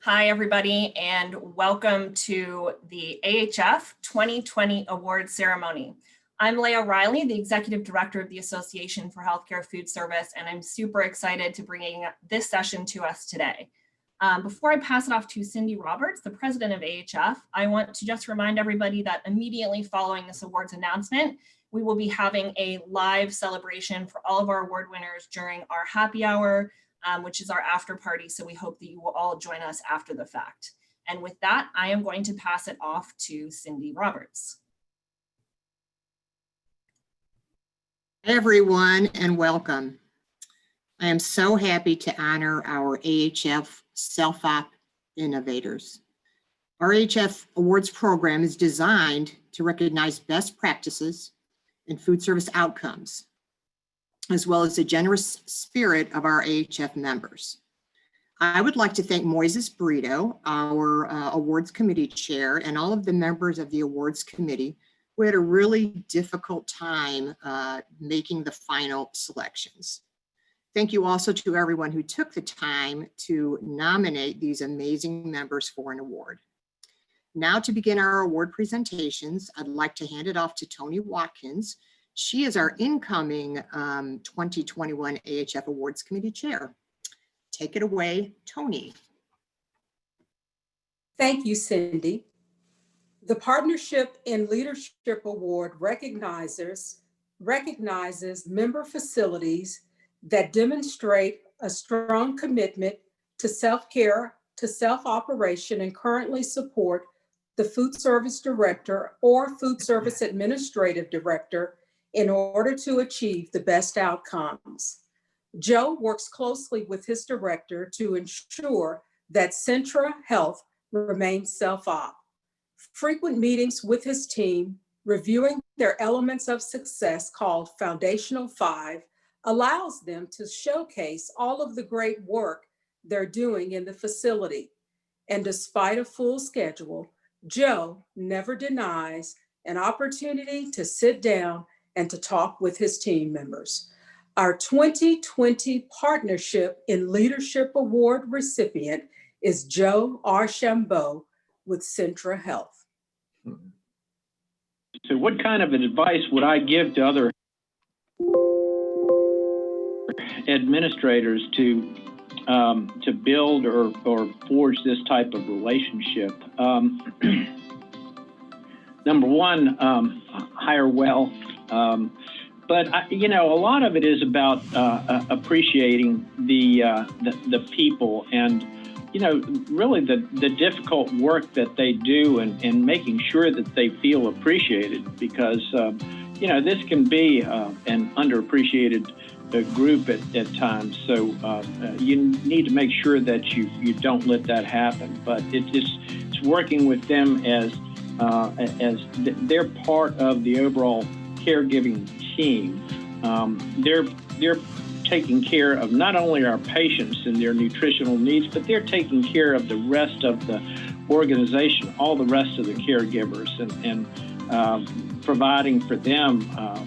Hi, everybody, and welcome to the AHF 2020 Awards Ceremony. I'm Leah Riley, the Executive Director of the Association for Healthcare Food Service, and I'm super excited to bring this session to us today. Before I pass it off to Cindy Roberts, the President of AHF, I want to just remind everybody that immediately following this awards announcement, we will be having a live celebration for all of our award winners during our happy hour, which is our after party. So we hope that you will all join us after the fact. And with that, I am going to pass it off to Cindy Roberts. Hey everyone, and welcome. I am so happy to honor our AHF Self-Op Innovators. Our AHF Awards program is designed to recognize best practices and food service outcomes, as well as the generous spirit of our AHF members. I would like to thank Moises Brito, our awards committee chair, and all of the members of the awards committee who had a really difficult time making the final selections. Thank you also to everyone who took the time to nominate these amazing members for an award. Now to begin our award presentations, I'd like to hand it off to Tony Watkins. She is our incoming 2021 AHF Awards Committee Chair. Take it away, Tony. Thank you, Cindy. The Partnership in Leadership Award recognizes member facilities that demonstrate a strong commitment to self-care, to self-operation, and currently support the food service director or food service administrative director in order to achieve the best outcomes. Joe works closely with his director to ensure that Centra Health remains self-op. Frequent meetings with his team, reviewing their elements of success called Foundational 5, allows them to showcase all of the great work they're doing in the facility. And despite a full schedule, Joe never denies an opportunity to sit down and to talk with his team members. Our 2020 Partnership in Leadership Award recipient is Joe Archambault with Centra Health. So what kind of advice would I give to other administrators to build or forge this type of relationship? Number one, hire well. But you know, a lot of it is about appreciating the people, and you know, really the difficult work that they do, and making sure that they feel appreciated, because you know, this can be an underappreciated group at times. So you need to make sure that you don't let that happen. But it's working with them as they're part of the overall caregiving team. They're taking care of not only our patients and their nutritional needs, but they're taking care of the rest of the organization, all the rest of the caregivers, and providing for them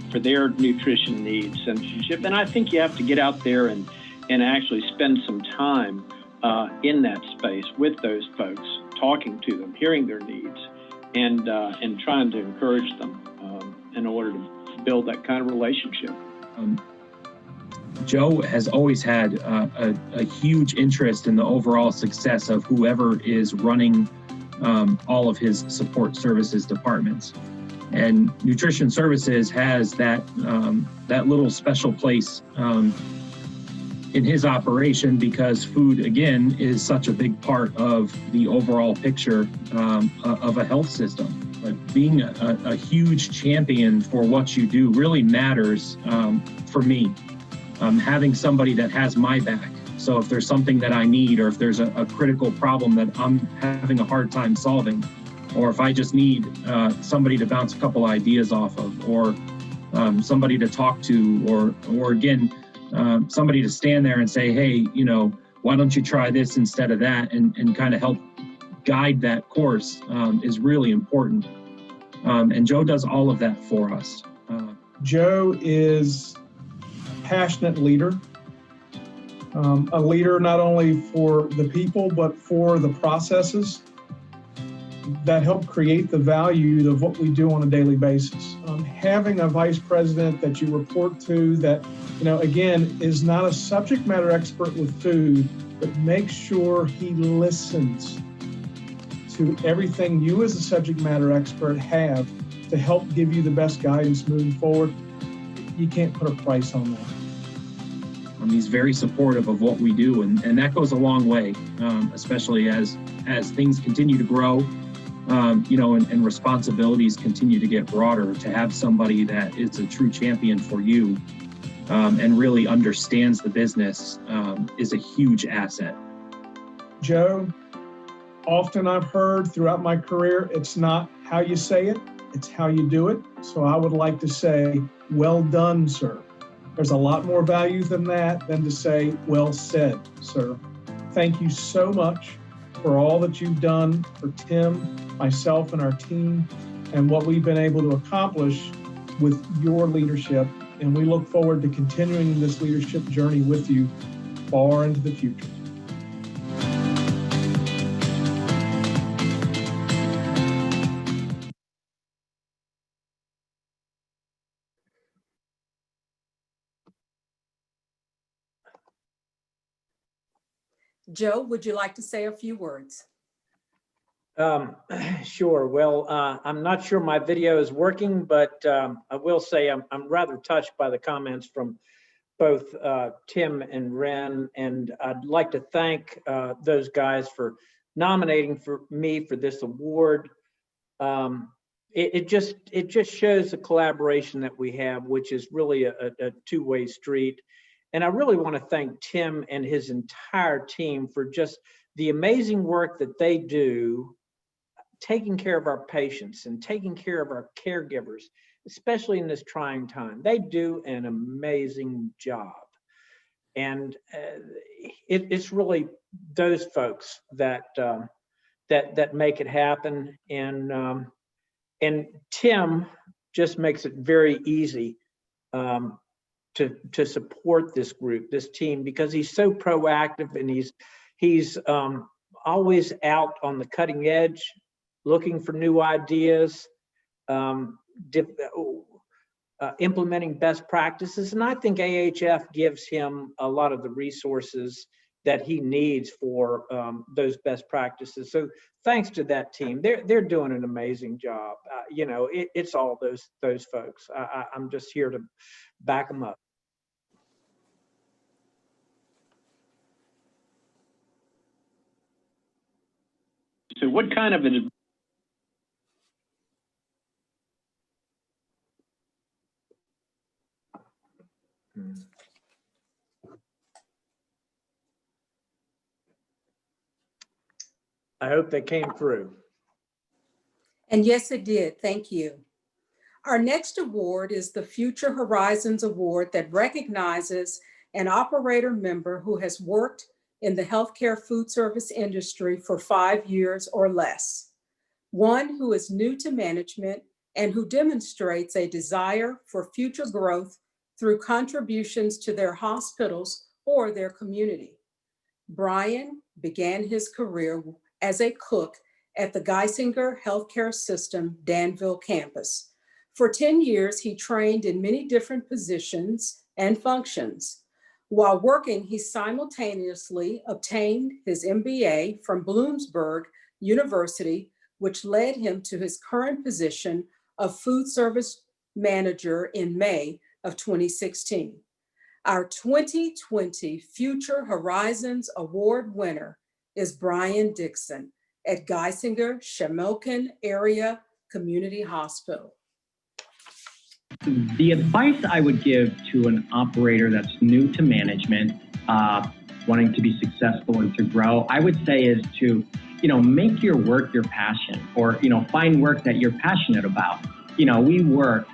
for their nutrition needs. And I think you have to get out there and actually spend some time in that space with those folks, talking to them, hearing their needs, and trying to encourage them in order to build that kind of relationship. Joe has always had a huge interest in the overall success of whoever is running all of his support services departments. And Nutrition Services has that little special place in his operation, because food, again, is such a big part of the overall picture of a health system. But being a huge champion for what you do really matters for me. Having somebody that has my back. So if there's something that I need, or if there's a critical problem that I'm having a hard time solving, or if I just need somebody to bounce a couple ideas off of, or somebody to talk to, or again, somebody to stand there and say, hey, you know, why don't you try this instead of that, and kind of help guide that course is really important. And Joe does all of that for us. Joe is a passionate leader. a leader not only for the people, but for the processes that help create the value of what we do on a daily basis. Having a vice president that you report to that, again, is not a subject matter expert with food, but make sure he listens to everything you as a subject matter expert have to help give you the best guidance moving forward. You can't put a price on that. He's very supportive of what we do, and that goes a long way, especially as things continue to grow, and responsibilities continue to get broader. To have somebody that is a true champion for you and really understands the business is a huge asset. Joe, often I've heard throughout my career, it's not how you say it, it's how you do it. So I would like to say, well done, sir. There's a lot more value than that than to say, well said, sir. Thank you so much for all that you've done for Tim, myself, and our team, and what we've been able to accomplish with your leadership. And we look forward to continuing this leadership journey with you far into the future. Joe, would you like to say a few words? Sure. Well, I'm not sure my video is working, but I will say I'm rather touched by the comments from both Tim and Ren, and I'd like to thank those guys for nominating me for this award. It just shows the collaboration that we have, which is really a two-way street. And I really want to thank Tim and his entire team for just the amazing work that they do, taking care of our patients and taking care of our caregivers, especially in this trying time. They do an amazing job. And it's really those folks that make it happen. And Tim just makes it very easy to support this group, this team, because he's so proactive, and he's always out on the cutting edge, looking for new ideas, implementing best practices. And I think AHF gives him a lot of the resources that he needs for those best practices. So thanks to that team, they're doing an amazing job. It's all those folks. I'm just here to back them up. So what kind of an I hope they came through. And yes, it did. Thank you. Our next award is the Future Horizons Award that recognizes an operator member who has worked in the healthcare food service industry for 5 years or less, one who is new to management and who demonstrates a desire for future growth through contributions to their hospitals or their community. Brian began his career as a cook at the Geisinger Healthcare System Danville campus. For 10 years, he trained in many different positions and functions. While working, he simultaneously obtained his MBA from Bloomsburg University, which led him to his current position of food service manager in May of 2016. Our 2020 Future Horizons Award winner is Brian Dixon at Geisinger Shamokin Area Community Hospital. The advice I would give to an operator that's new to management, wanting to be successful and to grow, I would say is to, make your work your passion, or, find work that you're passionate about. We work,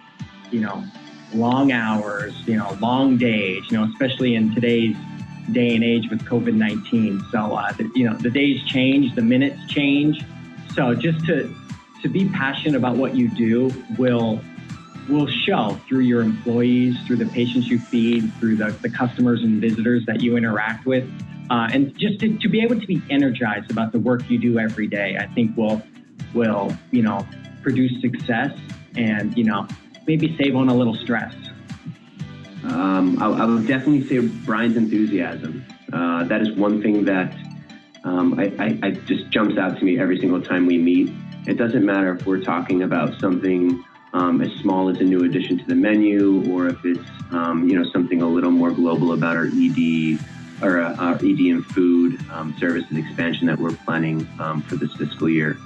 long hours, long days, especially in today's day and age with COVID-19. So, the days change, the minutes change. So just to be passionate about what you do will will show through your employees, through the patients you feed, through the customers and visitors that you interact with. And just to be able to be energized about the work you do every day, I think will produce success and, maybe save on a little stress. I would definitely say Brian's enthusiasm. That is one thing that I just jumps out to me every single time we meet. It doesn't matter if we're talking about something as small as a new addition to the menu, or if it's something a little more global about our ED or our ED and food services expansion that we're planning for this fiscal year.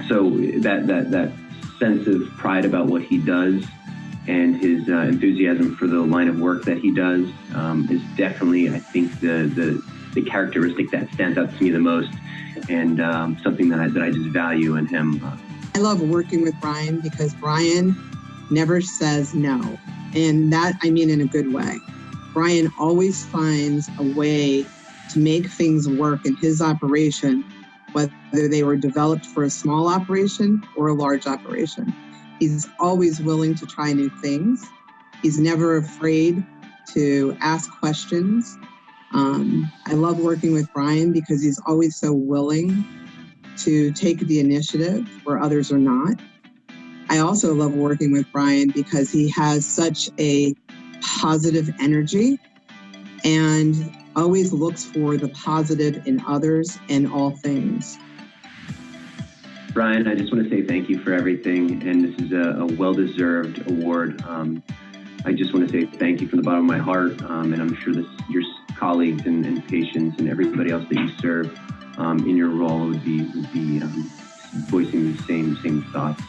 So that sense of pride about what he does and his enthusiasm for the line of work that he does is definitely, I think, the characteristic that stands out to me the most, and something that I just value in him. I love working with Brian because Brian never says no, and that I mean in a good way. Brian always finds a way to make things work in his operation, whether they were developed for a small operation or a large operation. He's always willing to try new things. He's never afraid to ask questions. I love working with Brian because he's always so willing to take the initiative where others are not. I also love working with Brian because he has such a positive energy and always looks for the positive in others and all things. Brian, I just want to say thank you for everything, and this is a well-deserved award. I just want to say thank you from the bottom of my heart, and I'm sure your colleagues and patients and everybody else that you serve in your role would be voicing the same thoughts.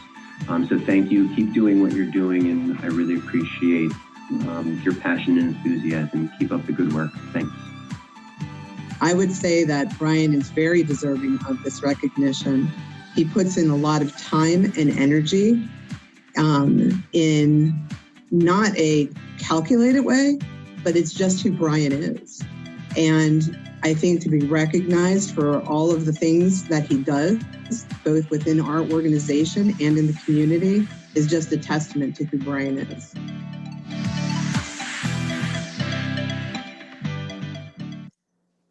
So thank you. Keep doing what you're doing, and I really appreciate your passion and enthusiasm. Keep up the good work. Thanks. I would say that Brian is very deserving of this recognition. He puts in a lot of time and energy in not a calculated way, but it's just who Brian is. And I think to be recognized for all of the things that he does, both within our organization and in the community, is just a testament to who Brian is.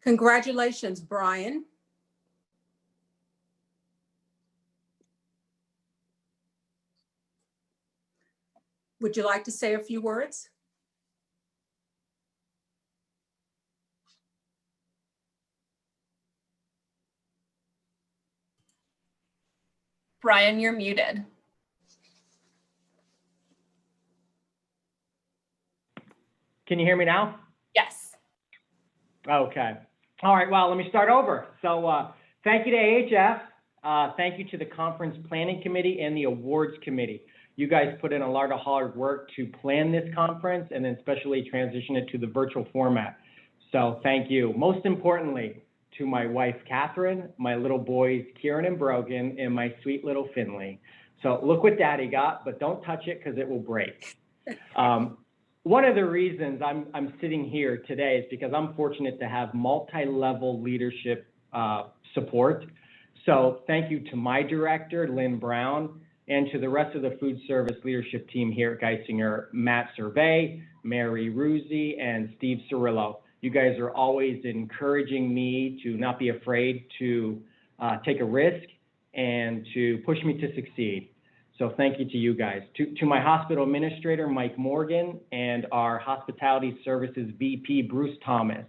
Congratulations, Brian. Would you like to say a few words? Brian, you're muted. Can you hear me now? Yes. Okay. All right. Well, let me start over. So thank you to AHF. Thank you to the Conference Planning Committee and the Awards Committee. You guys put in a lot of hard work to plan this conference and then especially transition it to the virtual format. So thank you. Most importantly, to my wife, Catherine, my little boys, Kieran and Brogan, and my sweet little Finley. So look what Daddy got, but don't touch it because it will break. One of the reasons I'm sitting here today is because I'm fortunate to have multi-level leadership support. So thank you to my director, Lynn Brown, and to the rest of the food service leadership team here at Geisinger, Matt Survey, Mary Ruzzi, and Steve Cirillo. You guys are always encouraging me to not be afraid to take a risk and to push me to succeed. So thank you to you guys. To my hospital administrator, Mike Morgan, and our hospitality services VP, Bruce Thomas.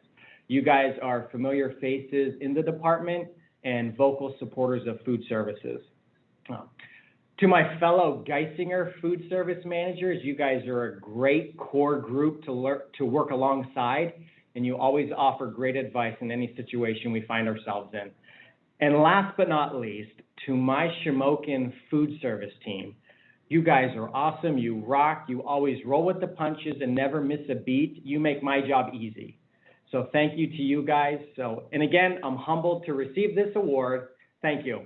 You guys are familiar faces in the department and vocal supporters of food services. To my fellow Geisinger food service managers, you guys are a great core group to work alongside, and you always offer great advice in any situation we find ourselves in. And last but not least, to my Shamokin food service team, you guys are awesome, you rock, you always roll with the punches and never miss a beat. You make my job easy. So thank you to you guys. And again, I'm humbled to receive this award. Thank you.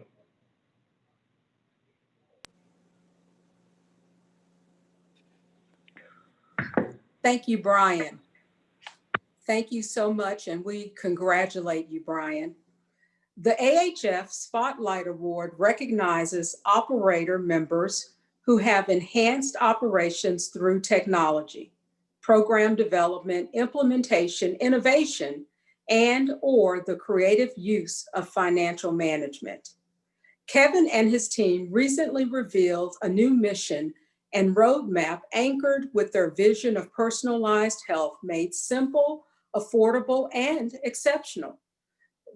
Thank you, Brian. Thank you so much, and we congratulate you, Brian. The AHF Spotlight Award recognizes operator members who have enhanced operations through technology, program development, implementation, innovation, and/or the creative use of financial management. Kevin and his team recently revealed a new mission and roadmap anchored with their vision of personalized health made simple, affordable, and exceptional.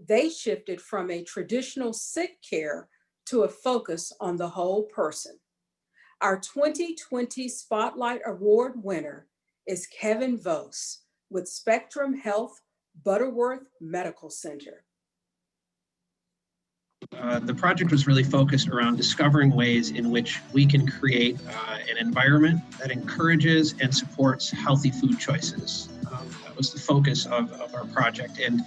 They shifted from a traditional sick care to a focus on the whole person. Our 2020 Spotlight Award winner is Kevin Vos with Spectrum Health Butterworth Medical Center. The project was really focused around discovering ways in which we can create an environment that encourages and supports healthy food choices. That was the focus of our project. And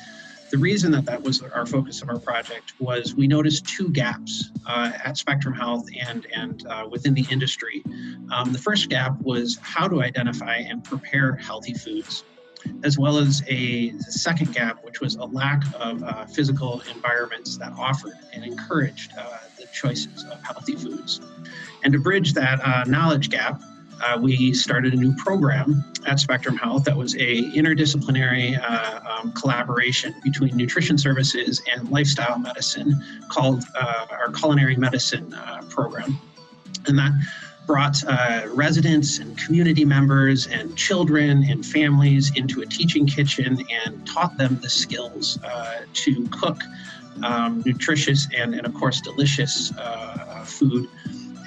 the reason that was our focus of our project was we noticed two gaps at Spectrum Health and within the industry. The first gap was how to identify and prepare healthy foods, as well as a second gap, which was a lack of physical environments that offered and encouraged the choices of healthy foods. And to bridge that knowledge gap, we started a new program at Spectrum Health that was a interdisciplinary collaboration between nutrition services and lifestyle medicine called our culinary medicine program. And that brought residents and community members and children and families into a teaching kitchen and taught them the skills to cook nutritious and of course delicious food,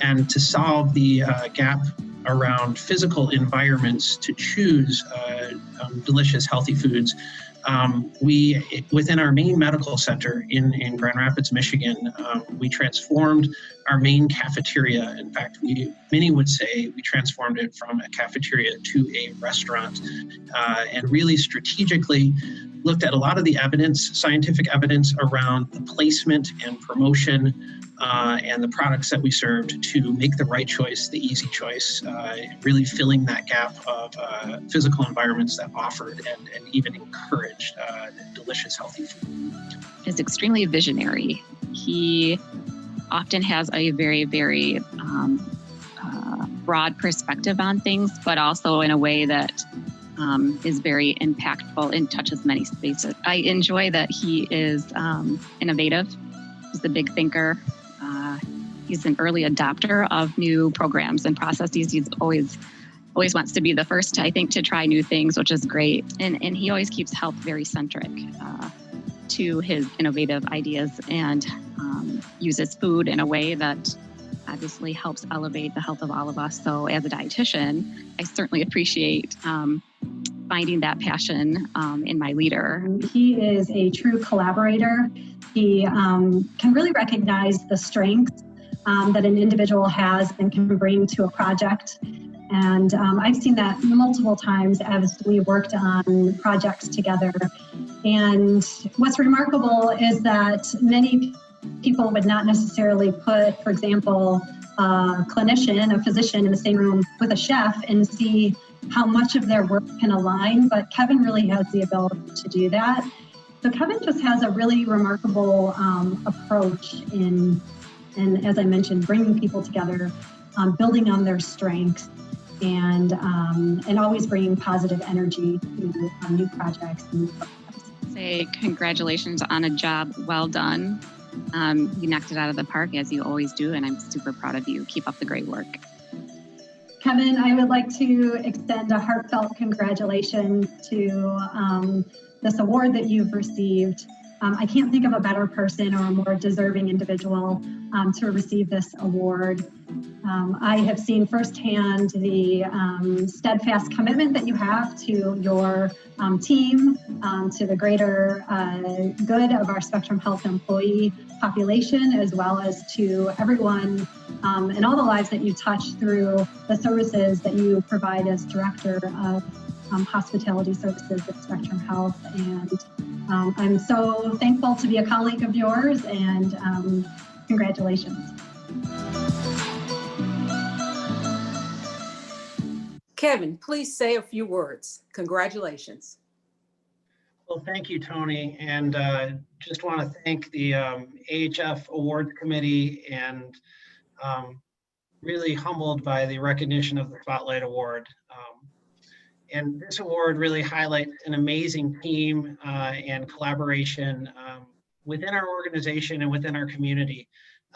and to solve the gap around physical environments to choose delicious healthy foods. Within our main medical center in Grand Rapids, Michigan, we transformed our main cafeteria. In fact, many would say we transformed it from a cafeteria to a restaurant, and really strategically looked at a lot of the evidence, scientific evidence around the placement and promotion and the products that we served to make the right choice, the easy choice, really filling that gap of physical environments that offered and even encouraged delicious, healthy food. Is extremely visionary. He often has a very, very broad perspective on things, but also in a way that is very impactful and touches many spaces. I enjoy that he is innovative. He's a big thinker. He's an early adopter of new programs and processes. He's always wants to be the first, I think, to try new things, which is great. And he always keeps health very centric to his innovative ideas, and uses food in a way that obviously helps elevate the health of all of us. So as a dietitian, I certainly appreciate finding that passion in my leader. He is a true collaborator. He can really recognize the strengths that an individual has and can bring to a project. And I've seen that multiple times as we worked on projects together. And what's remarkable is that many people would not necessarily put, for example, a clinician, a physician in the same room with a chef and see how much of their work can align, but Kevin really has the ability to do that. So Kevin just has a really remarkable approach in, and as I mentioned, bringing people together, building on their strengths, and always bringing positive energy to new projects and new programs. Say congratulations on a job well done. You knocked it out of the park, as you always do, and I'm super proud of you. Keep up the great work. Kevin, I would like to extend a heartfelt congratulations to this award that you've received. I can't think of a better person or a more deserving individual to receive this award. I have seen firsthand the steadfast commitment that you have to your team, to the greater good of our Spectrum Health employee population, as well as to everyone and all the lives that you touch through the services that you provide as Director of Hospitality Services at Spectrum Health. And I'm so thankful to be a colleague of yours, and congratulations. Kevin, please say a few words. Congratulations. Well, thank you, Tony, and just want to thank the AHF Awards Committee and really humbled by the recognition of the Spotlight Award. And this award really highlights an amazing team and collaboration within our organization and within our community.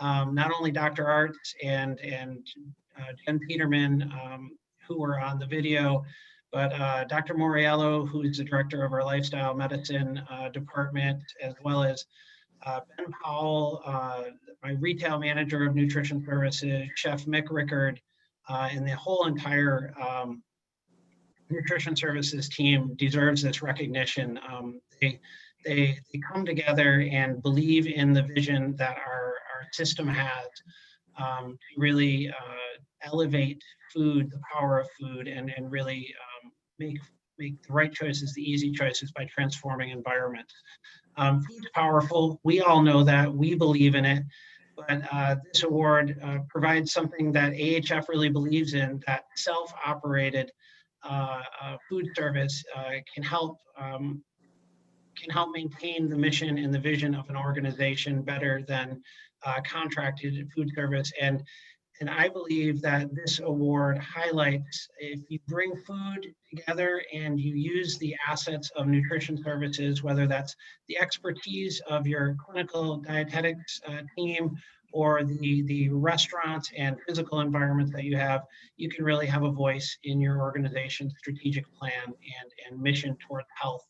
Not only Dr. Arts and Jen Peterman, who were on the video, but Dr. Moriello, who is the director of our lifestyle medicine department, as well as Ben Powell, my retail manager of nutrition services, Chef Mick Rickard, and the whole entire nutrition services team deserves this recognition. They come together and believe in the vision that our system has to really elevate food, the power of food, and really make the right choices, the easy choices by transforming environments. Food's powerful. We all know that. We believe in it. But this award provides something that AHF really believes in, that self-operated food service can help maintain the mission and the vision of an organization better than contracted food service. And I believe that this award highlights, if you bring food together and you use the assets of nutrition services, whether that's the expertise of your clinical dietetics team or the restaurants and physical environments that you have, you can really have a voice in your organization's strategic plan and mission towards health.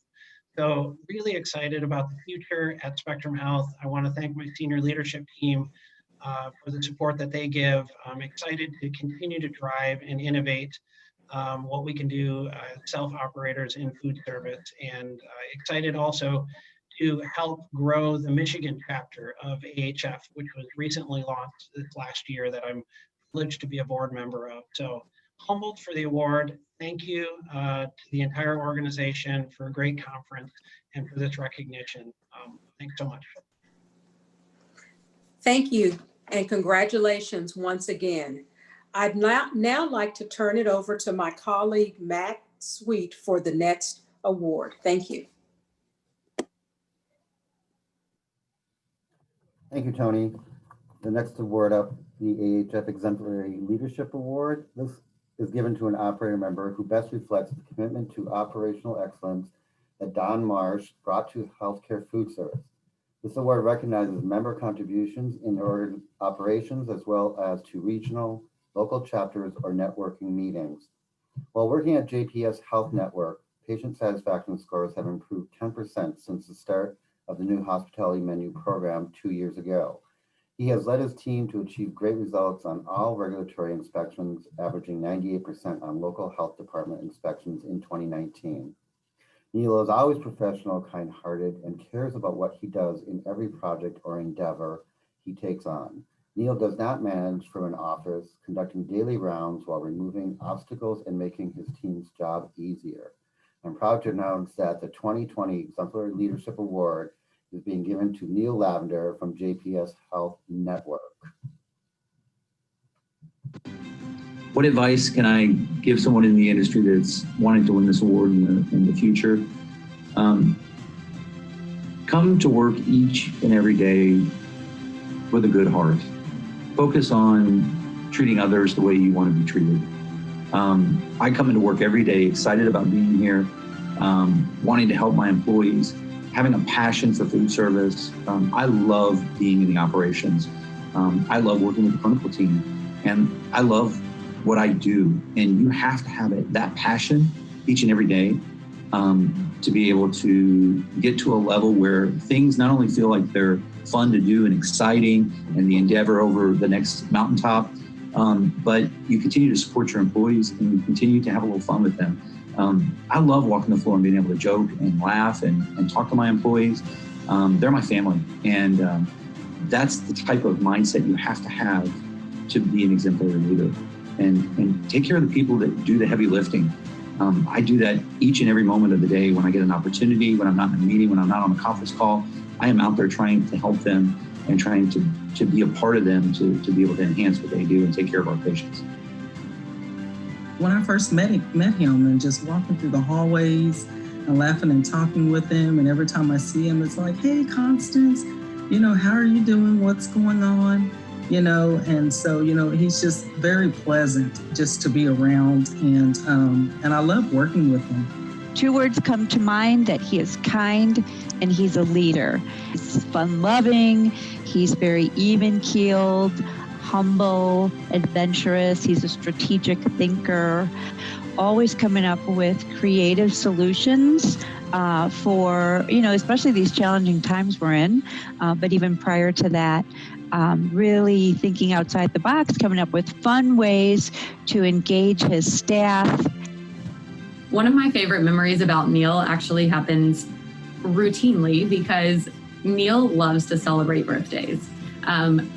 So really excited about the future at Spectrum Health. I want to thank my senior leadership team for the support that they give. I'm excited to continue to drive and innovate what we can do self-operators in food service, and excited also to help grow the Michigan chapter of AHF, which was recently launched this last year, that I'm privileged to be a board member of. So humbled for the award. Thank you to the entire organization for a great conference and for this recognition. Thanks so much. Thank you, and congratulations once again. I'd now like to turn it over to my colleague, Matt Sweet, for the next award. Thank you. Thank you, Tony. The next award up, the AHF Exemplary Leadership Award. This is given to an operator member who best reflects the commitment to operational excellence that Don Marsh brought to healthcare food service. This award recognizes member contributions in their operations as well as to regional, local chapters or networking meetings. While working at JPS Health Network, patient satisfaction scores have improved 10% since the start of the new hospitality menu program 2 years ago. He has led his team to achieve great results on all regulatory inspections, averaging 98% on local health department inspections in 2019. Neil is always professional, kind-hearted, and cares about what he does in every project or endeavor he takes on. Neil does not manage from an office, conducting daily rounds while removing obstacles and making his team's job easier. I'm proud to announce that the 2020 Exemplary Leadership Award is being given to Neil Lavender from JPS Health Network. What advice can I give someone in the industry that's wanting to win this award in the future? Come to work each and every day with a good heart. Focus on treating others the way you want to be treated. I come into work every day excited about being here, wanting to help my employees, having a passion for food service. I love being in the operations. I love working with the clinical team, and I love what I do. And you have to have that passion each and every day to be able to get to a level where things not only feel like they're fun to do and exciting and the endeavor over the next mountaintop, but you continue to support your employees and you continue to have a little fun with them. I love walking the floor and being able to joke and laugh and talk to my employees. They're my family, and that's the type of mindset you have to be an exemplary leader, and take care of the people that do the heavy lifting. I do that each and every moment of the day when I get an opportunity, when I'm not in a meeting, when I'm not on a conference call. I am out there trying to help them and trying to be a part of them to be able to enhance what they do and take care of our patients. When I first met him and just walking through the hallways and laughing and talking with him, and every time I see him, it's like, hey, Constance, how are you doing? What's going on? and so, he's just very pleasant just to be around, and I love working with him. 2 words come to mind: that he is kind and he's a leader. He's fun-loving, he's very even-keeled, humble, adventurous, he's a strategic thinker, always coming up with creative solutions for, especially these challenging times we're in, but even prior to that, really thinking outside the box, coming up with fun ways to engage his staff. One of my favorite memories about Neil actually happens routinely because Neil loves to celebrate birthdays.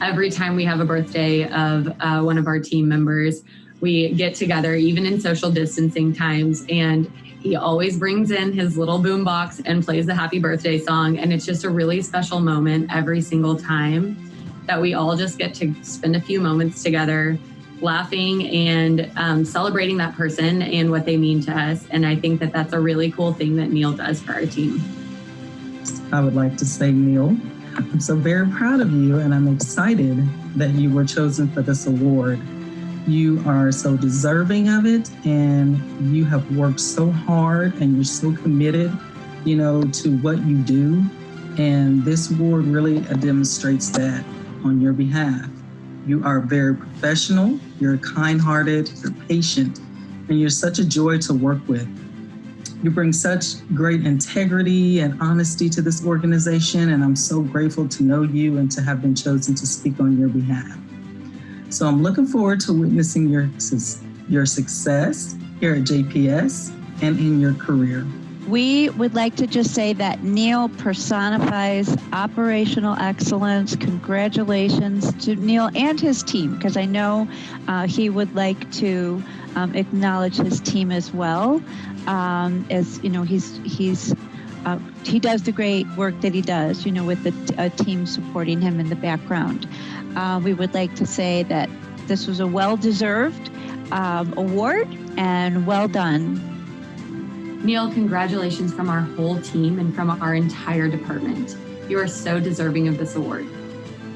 Every time we have a birthday of one of our team members, we get together, even in social distancing times, and he always brings in his little boombox and plays the happy birthday song. And it's just a really special moment every single time that we all just get to spend a few moments together, laughing and celebrating that person and what they mean to us. And I think that that's a really cool thing that Neil does for our team. I would like to say, Neil, I'm so very proud of you, and I'm excited that you were chosen for this award. You are so deserving of it, and you have worked so hard, and you're so committed, to what you do. And this award really demonstrates that on your behalf. You are very professional, you're kind-hearted, you're patient, and you're such a joy to work with. You bring such great integrity and honesty to this organization, and I'm so grateful to know you and to have been chosen to speak on your behalf. So I'm looking forward to witnessing your success here at JPS and in your career. We would like to just say that Neil personifies operational excellence. Congratulations to Neil and his team, because I know he would like to acknowledge his team as well. As he does the great work that he does, with the team supporting him in the background. We would like to say that this was a well-deserved award, and well done. Neil, congratulations from our whole team and from our entire department. You are so deserving of this award.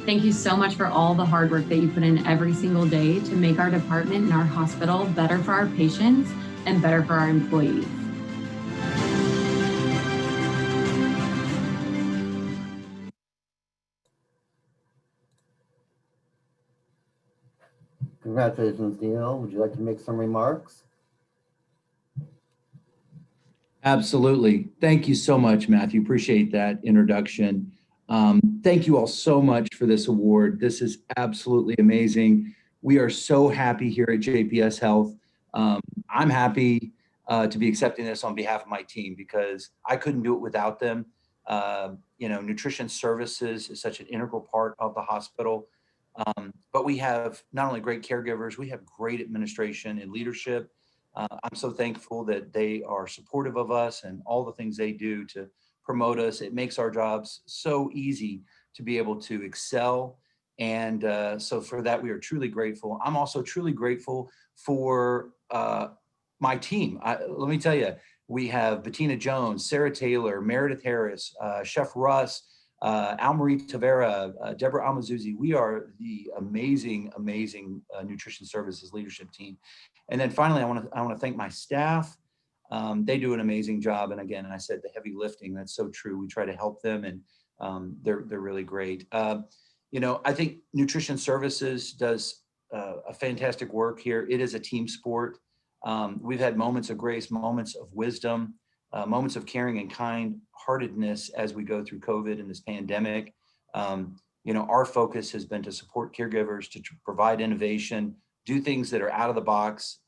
Thank you so much for all the hard work that you put in every single day to make our department and our hospital better for our patients and better for our employees. Congratulations, Neil. Would you like to make some remarks? Absolutely. Thank you so much, Matthew. Appreciate that introduction. Thank you all so much for this award. This is absolutely amazing. We are so happy here at JPS Health. I'm happy to be accepting this on behalf of my team because I couldn't do it without them. Nutrition services is such an integral part of the hospital. But we have not only great caregivers, we have great administration and leadership. I'm so thankful that they are supportive of us and all the things they do to promote us. It makes our jobs so easy to be able to excel. And so for that, we are truly grateful. I'm also truly grateful for my team. Let me tell you, we have Bettina Jones, Sarah Taylor, Meredith Harris, Chef Russ, Almarie Tavera, Deborah Almazuzzi. We are the amazing nutrition services leadership team. And then finally, I want to thank my staff. They do an amazing job. And again, I said the heavy lifting, that's so true. We try to help them, and they're really great. I think nutrition services does a fantastic work here. It is a team sport. We've had moments of grace, moments of wisdom, moments of caring and kind-heartedness as we go through COVID and this pandemic. Our focus has been to support caregivers, to provide innovation, do things that are out of the box.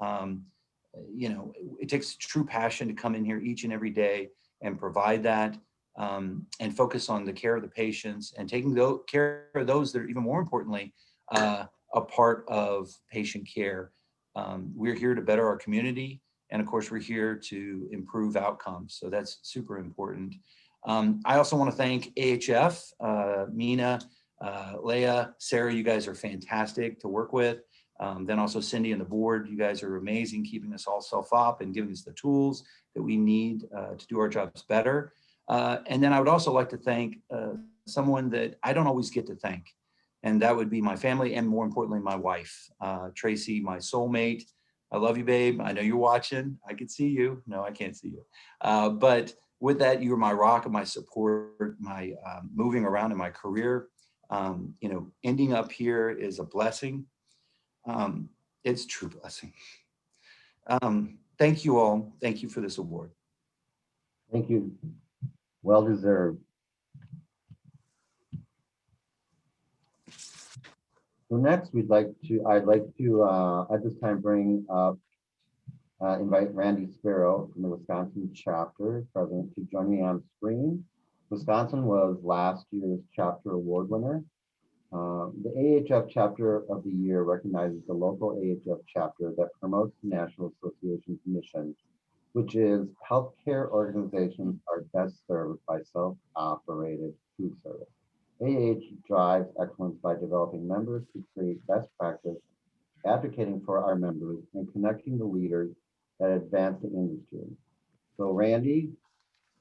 It takes true passion to come in here each and every day and provide that, and focus on the care of the patients and taking care of those that are, even more importantly, a part of patient care. We're here to better our community. And of course, we're here to improve outcomes. So that's super important. I also want to thank AHF, Mina, Leah, Sarah, you guys are fantastic to work with. Then also Cindy and the board, you guys are amazing, keeping us all self-op and giving us the tools that we need to do our jobs better. And then I would also like to thank someone that I don't always get to thank. And that would be my family and, more importantly, my wife, Tracy, my soulmate. I love you, babe. I know you're watching. I can see you. No, I can't see you. But with that, you're my rock and my support, my moving around in my career. You know, ending up here is a blessing. It's a true blessing. Thank you all. Thank you for this award. Thank you. Well deserved. So next, I'd like to at this time bring up, invite Randy Sparrow from the Wisconsin chapter president to join me on screen. Wisconsin was last year's chapter award winner. The AHF chapter of the year recognizes the local AHF chapter that promotes the National Association's mission, which is healthcare organizations are best served by self-operated food service. AH drives excellence by developing members to create best practice, advocating for our members, and connecting the leaders that advance the industry. So Randy,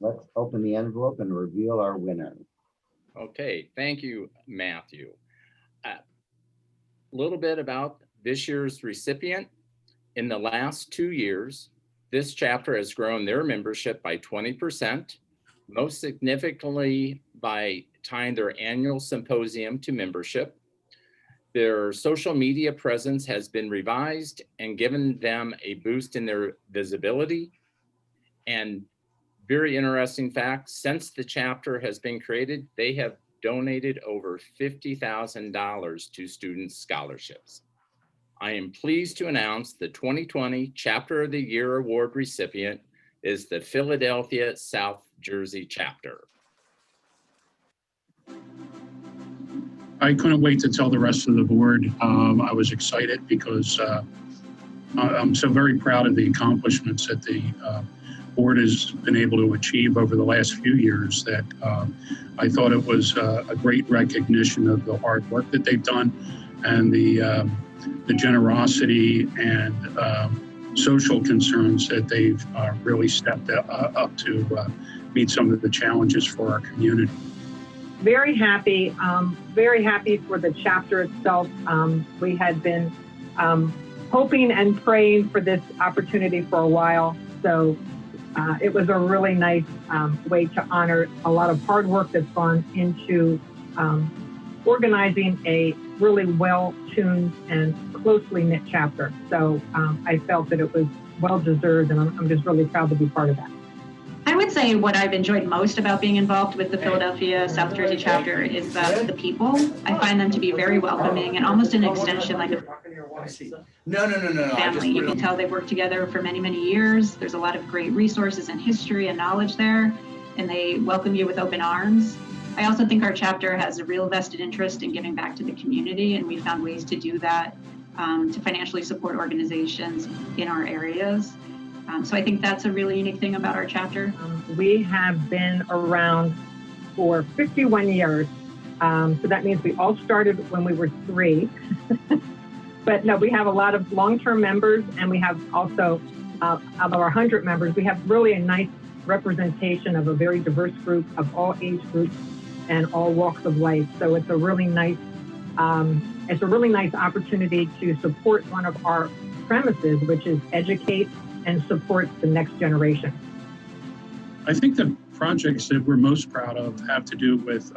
let's open the envelope and reveal our winner. Okay, thank you, Matthew. A little bit about this year's recipient. In the last 2 years, this chapter has grown their membership by 20%, most significantly by tying their annual symposium to membership. Their social media presence has been revised and given them a boost in their visibility. And very interesting fact, since the chapter has been created, they have donated over $50,000 to student scholarships. I am pleased to announce the 2020 Chapter of the Year Award recipient is the Philadelphia South Jersey chapter. I couldn't wait to tell the rest of the board. I was excited because I'm so very proud of the accomplishments that the board has been able to achieve over the last few years, that I thought it was a great recognition of the hard work that they've done and the generosity and social concerns that they've really stepped up to meet some of the challenges for our community. Very happy for the chapter itself. We had been hoping and praying for this opportunity for a while. So it was a really nice way to honor a lot of hard work that's gone into organizing a really well-tuned and closely knit chapter. So I felt that it was well-deserved, and I'm just really proud to be part of that. I would say what I've enjoyed most about being involved with the Philadelphia South Jersey chapter is the people. I find them to be very welcoming and almost an extension, like a family. You can tell they've worked together for many, many years. There's a lot of great resources and history and knowledge there, and they welcome you with open arms. I also think our chapter has a real vested interest in giving back to the community, and we found ways to do that to financially support organizations in our areas. So I think that's a really unique thing about our chapter. We have been around for 51 years. So that means we all started when we were 3. But no, we have a lot of long-term members, and we have also, out of our 100 members, we have really a nice representation of a very diverse group of all age groups and all walks of life. So it's a really nice opportunity to support one of our premises, which is educate and support the next generation. I think the projects that we're most proud of have to do with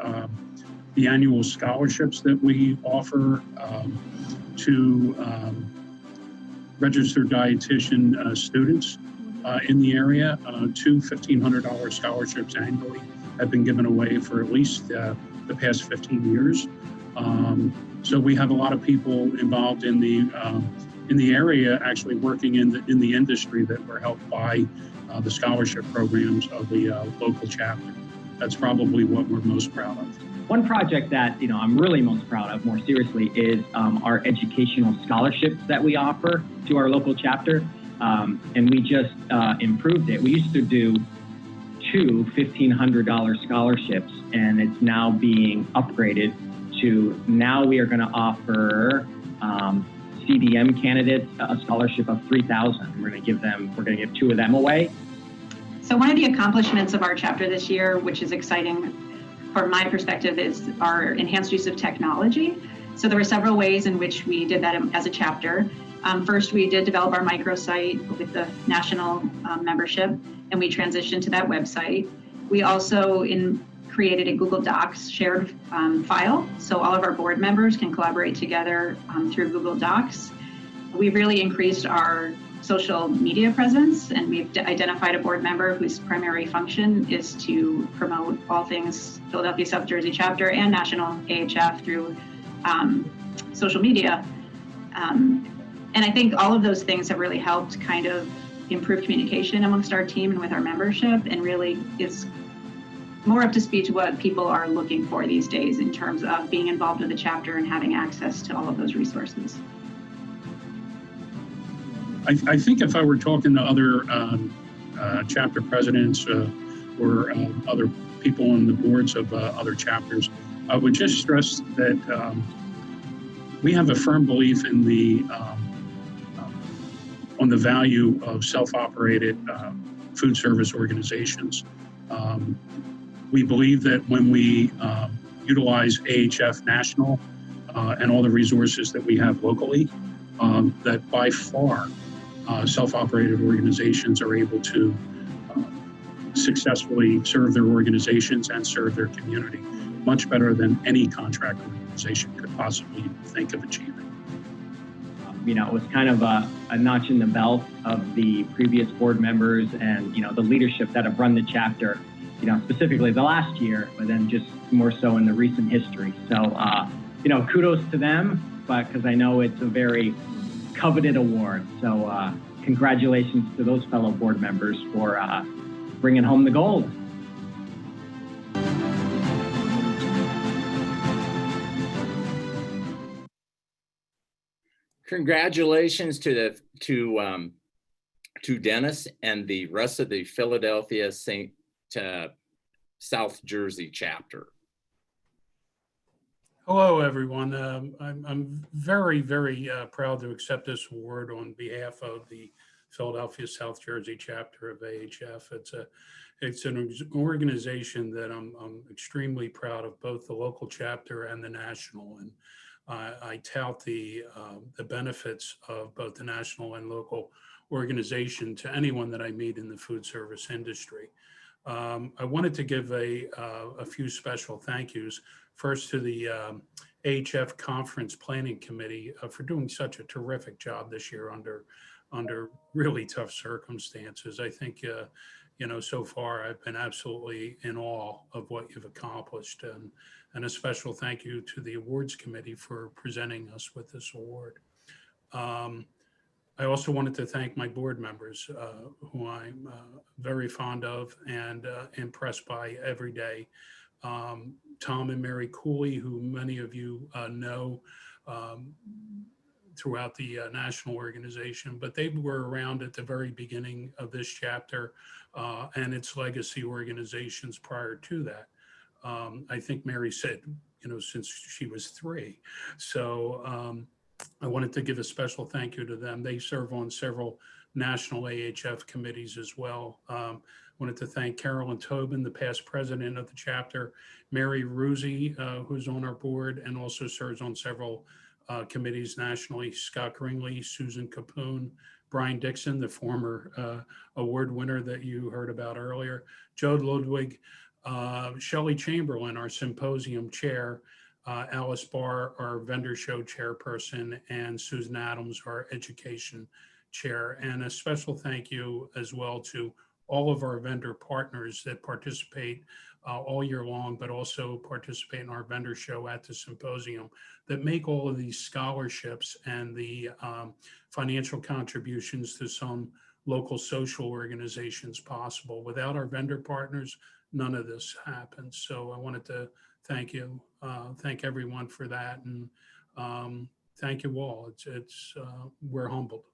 the annual scholarships that we offer to registered dietitian students in the area. 2 $1,500 scholarships annually have been given away for at least the past 15 years. So we have a lot of people involved in the area, actually working in the industry, that were helped by the scholarship programs of the local chapter. That's probably what we're most proud of. One project that I'm really most proud of, more seriously, is our educational scholarships that we offer to our local chapter, and we just improved it. We used to do 2 $1,500 scholarships, and it's now being upgraded to, now we are going to offer CDM candidates a scholarship of $3,000. We're going to give 2 of them away. So one of the accomplishments of our chapter this year, which is exciting from my perspective, is our enhanced use of technology. So there were several ways in which we did that as a chapter. First, we did develop our microsite with the national membership, and we transitioned to that website. We also created a Google Docs shared file, so all of our board members can collaborate together through Google Docs. We really increased our social media presence, and we've identified a board member whose primary function is to promote all things Philadelphia South Jersey chapter and national AHF through social media. And I think all of those things have really helped kind of improve communication amongst our team and with our membership, and really is more up to speed to what people are looking for these days in terms of being involved with the chapter and having access to all of those resources. I think if I were talking to other chapter presidents or other people on the boards of other chapters, I would just stress that we have a firm belief in on the value of self-operated food service organizations. We believe that when we utilize AHF National and all the resources that we have locally, that by far self-operated organizations are able to successfully serve their organizations and serve their community much better than any contract organization could possibly think of achieving. You know, it was kind of a notch in the belt of the previous board members and, you know, the leadership that have run the chapter, you know, specifically the last year, but then just more so in the recent history. So, you know, kudos to them, but because I know it's a very coveted award. So congratulations to those fellow board members for bringing home the gold. Congratulations to Dennis and the rest of the Philadelphia South Jersey chapter. Hello, everyone. I'm very, very proud to accept this award on behalf of the Philadelphia South Jersey chapter of AHF. It's an organization that I'm extremely proud of, both the local chapter and the national. And I tout the benefits of both the national and local organization to anyone that I meet in the food service industry. I wanted to give a few special thank yous. First to the AHF Conference Planning Committee for doing such a terrific job this year under really tough circumstances. I think, you know, so far I've been absolutely in awe of what you've accomplished, and a special thank you to the awards committee for presenting us with this award. I also wanted to thank my board members, who I'm very fond of and impressed by every day. Tom and Mary Cooley, who many of you know throughout the national organization, but they were around at the very beginning of this chapter and its legacy organizations prior to that. I think Mary said, you know, since she was 3. So I wanted to give a special thank you to them. They serve on several national AHF committees as well. Wanted to thank Carolyn Tobin, the past president of the chapter, Mary Ruzzi, who's on our board and also serves on several committees nationally, Scott Gringley, Susan Capoon, Brian Dixon, the former award winner that you heard about earlier, Joe Ludwig, Shelley Chamberlain, our symposium chair, Alice Barr, our vendor show chairperson, and Susan Adams, our education chair. And a special thank you as well to all of our vendor partners that participate all year long, but also participate in our vendor show at the symposium, that make all of these scholarships and the financial contributions to some local social organizations possible. Without our vendor partners, none of this happens. So I wanted to thank you, thank everyone for that, and thank you all. We're humbled.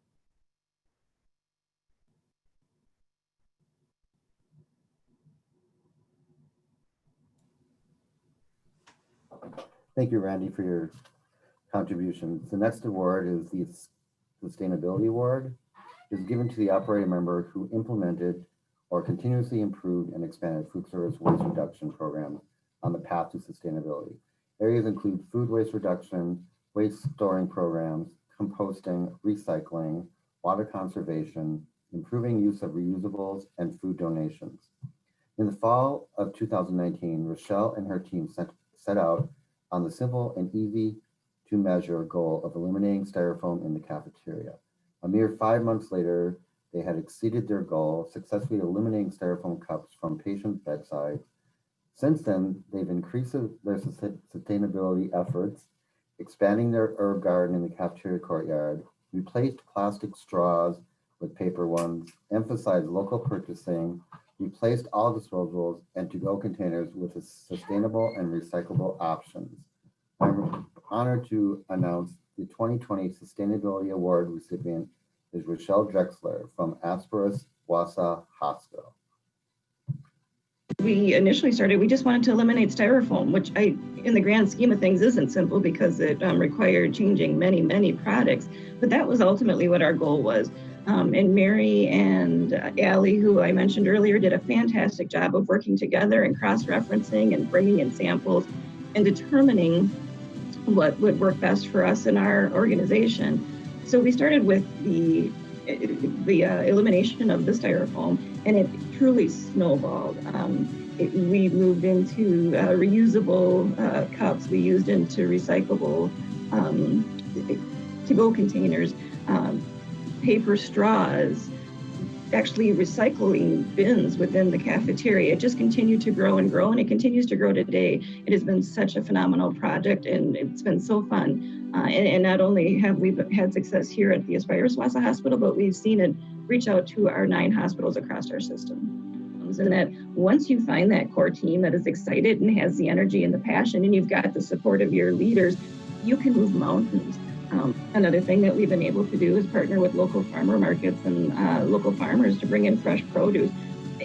Thank you, Randy, for your contributions. The next award is the Sustainability Award. It is given to the operating member who implemented or continuously improved and expanded food service waste reduction programs on the path to sustainability. Areas include food waste reduction, waste storing programs, composting, recycling, water conservation, improving use of reusables, and food donations. In the fall of 2019, Rochelle and her team set out on the simple and easy to measure goal of eliminating styrofoam in the cafeteria. A mere 5 months later, they had exceeded their goal, successfully eliminating styrofoam cups from patient bedsides. Since then, they've increased their sustainability efforts, expanding their herb garden in the cafeteria courtyard, replaced plastic straws with paper ones, emphasized local purchasing, replaced all disposables and to-go containers with sustainable and recyclable options. I'm honored to announce the 2020 Sustainability Award recipient is Rochelle Drexler from Asperis Wausau Hospital. We initially started, we just wanted to eliminate styrofoam, which in the grand scheme of things isn't simple because it required changing many, many products. But that was ultimately what our goal was. And Mary and Allie, who I mentioned earlier, did a fantastic job of working together and cross-referencing and bringing in samples and determining what would work best for us in our organization. So we started with the elimination of the styrofoam, and it truly snowballed. We moved into reusable cups. We used into recyclable to-go containers, paper straws, actually recycling bins within the cafeteria. It just continued to grow and grow, and it continues to grow today. It has been such a phenomenal project, and it's been so fun. And not only have we had success here at the Asperis Wausau Hospital, but we've seen it reach out to our 9 hospitals across our system. And that once you find that core team that is excited and has the energy and the passion, and you've got the support of your leaders, you can move mountains. Another thing that we've been able to do is partner with local farmer markets and local farmers to bring in fresh produce.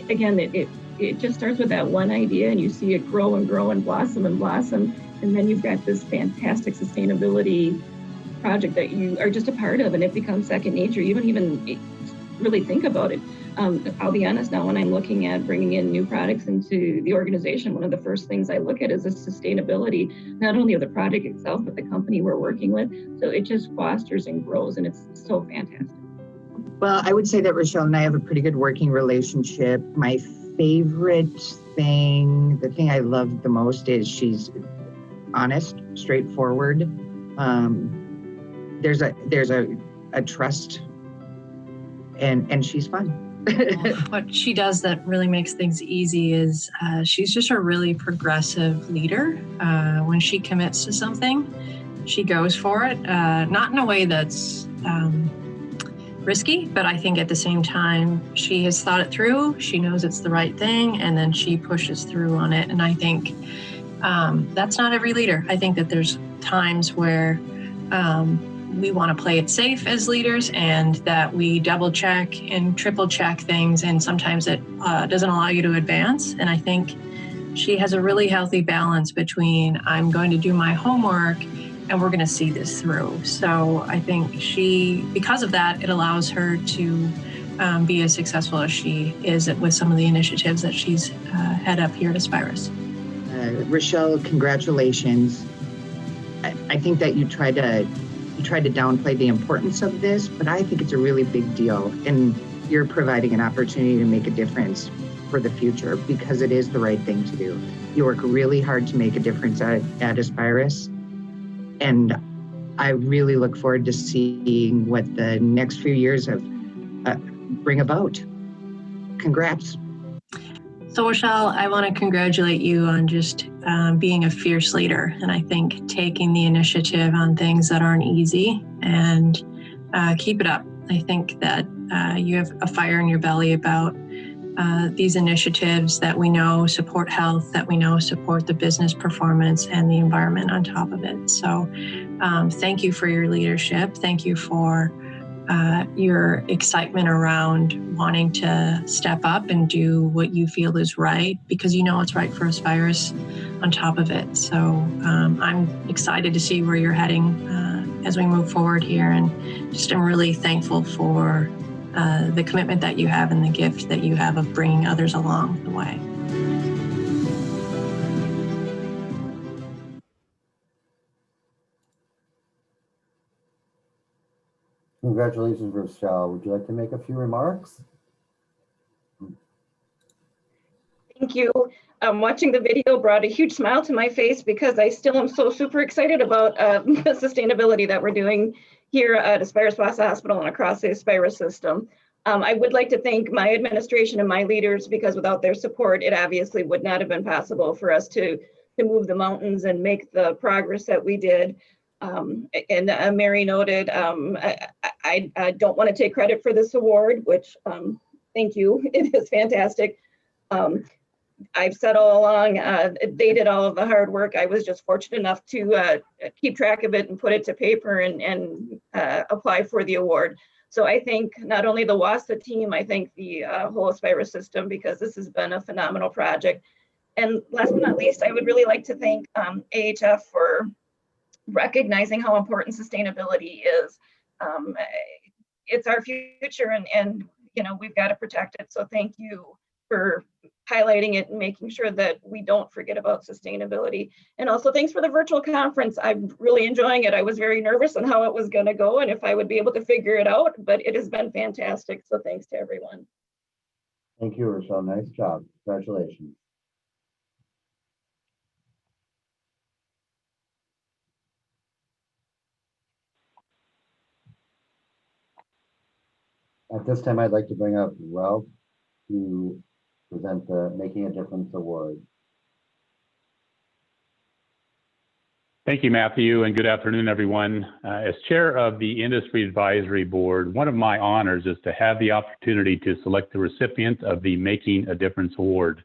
Again, it just starts with that one idea, and you see it grow and grow and blossom, and then you've got this fantastic sustainability project that you are just a part of, and it becomes second nature. You don't even really think about it. I'll be honest now, when I'm looking at bringing in new products into the organization, one of the first things I look at is the sustainability, not only of the product itself, but the company we're working with. So it just fosters and grows, and it's so fantastic. Well, I would say that Rochelle and I have a pretty good working relationship. My favorite thing, the thing I love the most is she's honest, straightforward. There's a trust, and she's fun. What she does that really makes things easy is she's just a really progressive leader. When she commits to something, she goes for it, not in a way that's risky, but I think at the same time, she has thought it through, she knows it's the right thing, and then she pushes through on it. And I think that's not every leader. I think that there's times where we want to play it safe as leaders, and that we double check and triple check things, and sometimes it doesn't allow you to advance. And I think she has a really healthy balance between I'm going to do my homework and we're going to see this through. So I think because of that, it allows her to be as successful as she is with some of the initiatives that she's had up here at Asperis. Rochelle, congratulations. I think that you tried to downplay the importance of this, but I think it's a really big deal, and you're providing an opportunity to make a difference for the future because it is the right thing to do. You work really hard to make a difference at Asperis, and I really look forward to seeing what the next few years bring about. Congrats. So Rochelle, I want to congratulate you on just being a fierce leader, and I think taking the initiative on things that aren't easy, and keep it up. I think that you have a fire in your belly about these initiatives that we know support health, that we know support the business performance and the environment on top of it. So thank you for your leadership. Thank you for your excitement around wanting to step up and do what you feel is right, because you know it's right for Asperis on top of it. So I'm excited to see where you're heading as we move forward here, and just I'm really thankful for the commitment that you have and the gift that you have of bringing others along the way. Congratulations, Rochelle. Would you like to make a few remarks? Thank you. Watching the video brought a huge smile to my face because I still am so super excited about the sustainability that we're doing here at Aspira Swassa Hospital and across the Aspira system. I would like to thank my administration and my leaders because without their support, it obviously would not have been possible for us to move the mountains and make the progress that we did. And Mary noted, I don't want to take credit for this award, which thank you, it is fantastic. I've said all along, they did all of the hard work. I was just fortunate enough to keep track of it and put it to paper and apply for the award. So I think not only the WASA team, I think the whole Aspira system, because this has been a phenomenal project. And last but not least, I would really like to thank AHF for recognizing how important sustainability is. It's our future and you know, we've got to protect it. So thank you for highlighting it and making sure that we don't forget about sustainability. And also thanks for the virtual conference. I'm really enjoying it. I was very nervous on how it was going to go and if I would be able to figure it out, but it has been fantastic. So thanks to everyone. Thank you, Rochelle. Nice job. Congratulations. At this time, I'd like to bring up Ralph to present the Making a Difference Award. Thank you, Matthew, and good afternoon, everyone. As chair of the Industry Advisory Board, one of my honors is to have the opportunity to select the recipient of the Making a Difference Award.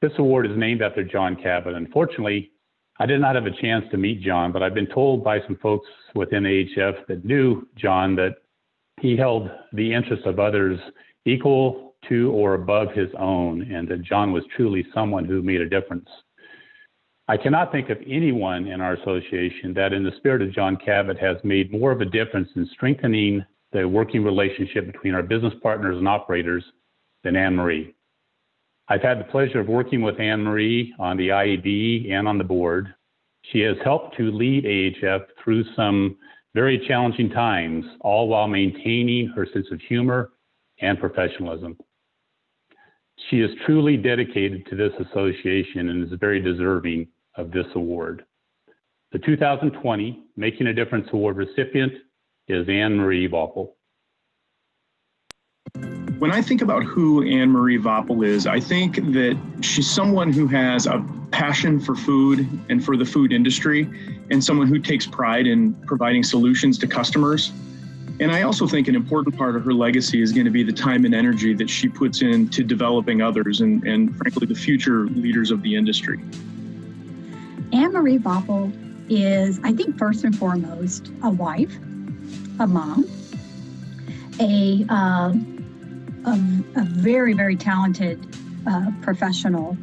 This award is named after John Cabot. Unfortunately, I did not have a chance to meet John, but I've been told by some folks within AHF that knew John that he held the interests of others equal to or above his own, and that John was truly someone who made a difference. I cannot think of anyone in our association that, in the spirit of John Cabot, has made more of a difference in strengthening the working relationship between our business partners and operators than Anne-Marie. I've had the pleasure of working with Anne-Marie on the IED and on the board. She has helped to lead AHF through some very challenging times, all while maintaining her sense of humor and professionalism. She is truly dedicated to this association and is very deserving of this award. The 2020 Making a Difference Award recipient is Anne-Marie Voppel. When I think about who Anne-Marie Voppel is, I think that she's someone who has a passion for food and for the food industry, and someone who takes pride in providing solutions to customers. And I also think an important part of her legacy is going to be the time and energy that she puts into developing others and frankly, the future leaders of the industry. Anne-Marie Voppel is, I think, first and foremost, a wife, a mom, a very, very talented professional.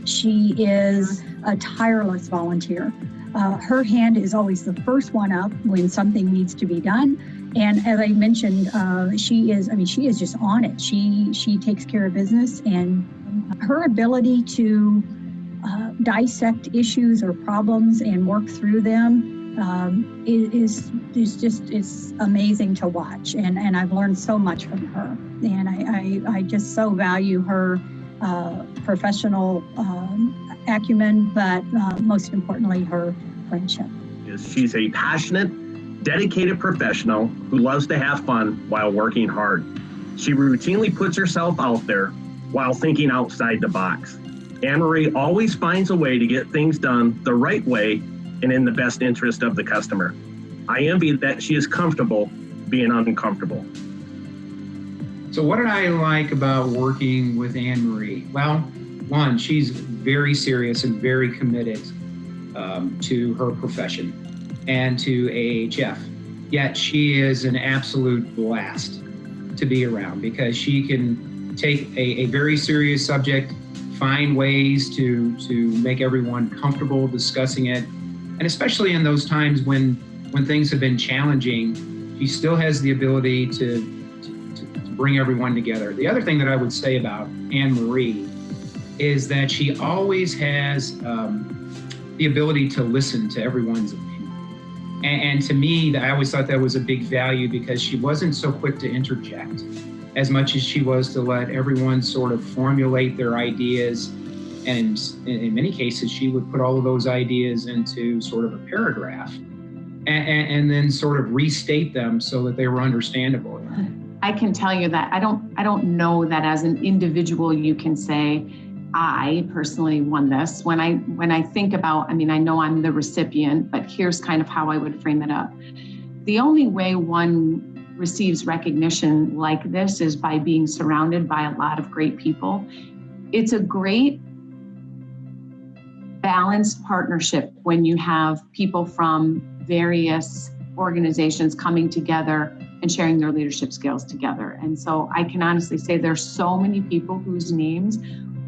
She is a tireless volunteer. Her hand is always the first one up when something needs to be done. And as I mentioned, she is just on it. She takes care of business, and her ability to dissect issues or problems and work through them is amazing to watch. And I've learned so much from her. And I just so value her professional acumen, but most importantly, her friendship. She's a passionate, dedicated professional who loves to have fun while working hard. She routinely puts herself out there while thinking outside the box. Anne-Marie always finds a way to get things done the right way and in the best interest of the customer. I envy that she is comfortable being uncomfortable. So what did I like about working with Anne-Marie? Well, one, she's very serious and very committed to her profession and to AHF. Yet she is an absolute blast to be around because she can take a very serious subject, find ways to make everyone comfortable discussing it. And especially in those times when things have been challenging, she still has the ability to bring everyone together. The other thing that I would say about Anne-Marie is that she always has the ability to listen to everyone's opinion. And to me, I always thought that was a big value because she wasn't so quick to interject as much as she was to let everyone sort of formulate their ideas. And in many cases, she would put all of those ideas into sort of a paragraph and then sort of restate them so that they were understandable. I can tell you that I don't know that as an individual you can say, I personally won this. When I think about, I mean, I know I'm the recipient, but here's kind of how I would frame it up. The only way one receives recognition like this is by being surrounded by a lot of great people. It's a great balanced partnership when you have people from various organizations coming together and sharing their leadership skills together. And so I can honestly say there's so many people whose names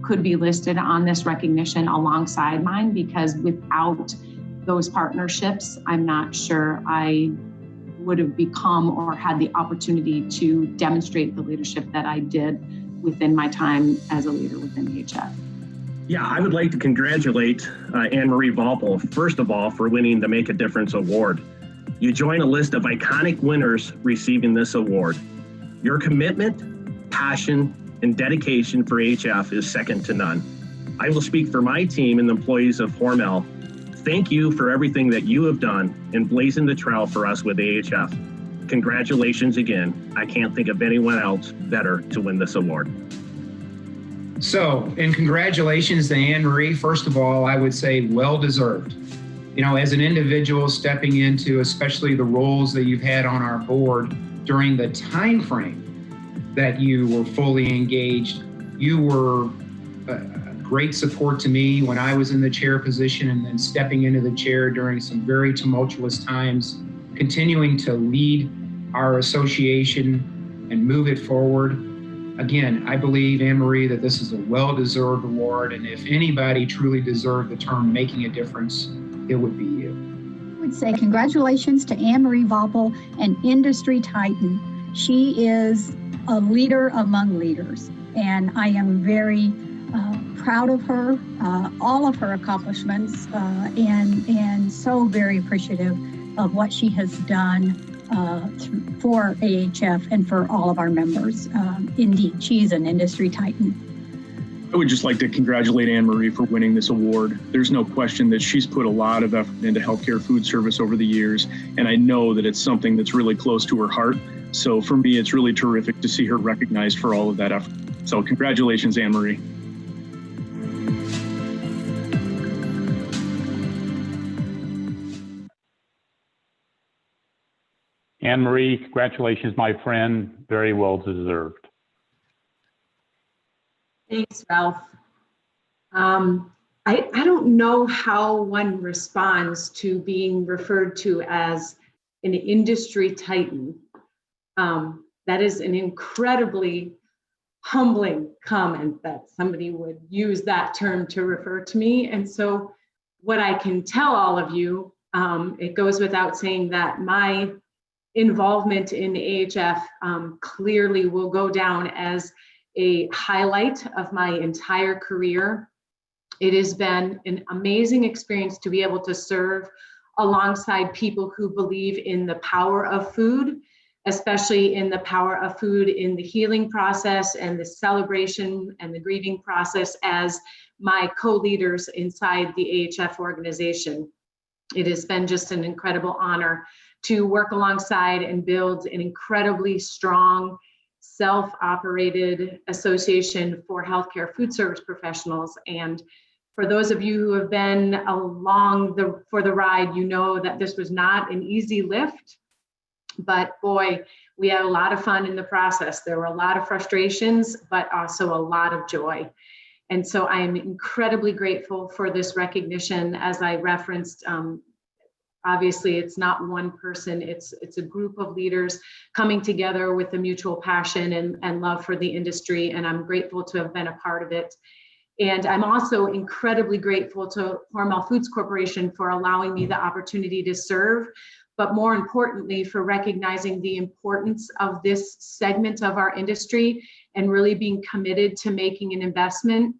could be listed on this recognition alongside mine, because without those partnerships, I'm not sure I would have become or had the opportunity to demonstrate the leadership that I did within my time as a leader within AHF. Yeah, I would like to congratulate Anne-Marie Vaupel, first of all, for winning the Make a Difference Award. You join a list of iconic winners receiving this award. Your commitment, passion, and dedication for AHF is second to none. I will speak for my team and the employees of Hormel. Thank you for everything that you have done in blazing the trail for us with AHF. Congratulations again. I can't think of anyone else better to win this award. So, and congratulations to Anne-Marie. First of all, I would say well-deserved. You know, as an individual stepping into especially the roles that you've had on our board during the time frame that you were fully engaged, you were a great support to me when I was in the chair position, and then stepping into the chair during some very tumultuous times, continuing to lead our association and move it forward. Again, I believe, Anne-Marie, that this is a well-deserved award, and if anybody truly deserved the term making a difference, it would be you. I would say congratulations to Anne-Marie Vaupel, an industry titan. She is a leader among leaders, and I am very proud of her, all of her accomplishments, and so very appreciative of what she has done for AHF and for all of our members. Indeed, she's an industry titan. I would just like to congratulate Anne-Marie for winning this award. There's no question that she's put a lot of effort into healthcare food service over the years, and I know that it's something that's really close to her heart. So for me, it's really terrific to see her recognized for all of that effort. So congratulations, Anne-Marie. Anne-Marie, congratulations, my friend. Very well deserved. Thanks, Ralph. I don't know how one responds to being referred to as an industry titan. That is an incredibly humbling comment that somebody would use that term to refer to me. And so what I can tell all of you, it goes without saying that my involvement in AHF clearly will go down as a highlight of my entire career. It has been an amazing experience to be able to serve alongside people who believe in the power of food, especially in the power of food in the healing process and the celebration and the grieving process as my co-leaders inside the AHF organization. It has been just an incredible honor to work alongside and build an incredibly strong, self-operated association for healthcare food service professionals. And for those of you who have been along for the ride, you know that this was not an easy lift, but boy, we had a lot of fun in the process. There were a lot of frustrations, but also a lot of joy. And so I am incredibly grateful for this recognition. As I referenced, obviously it's not one person, it's a group of leaders coming together with a mutual passion and love for the industry, and I'm grateful to have been a part of it. And I'm also incredibly grateful to Hormel Foods Corporation for allowing me the opportunity to serve, but more importantly, for recognizing the importance of this segment of our industry and really being committed to making an investment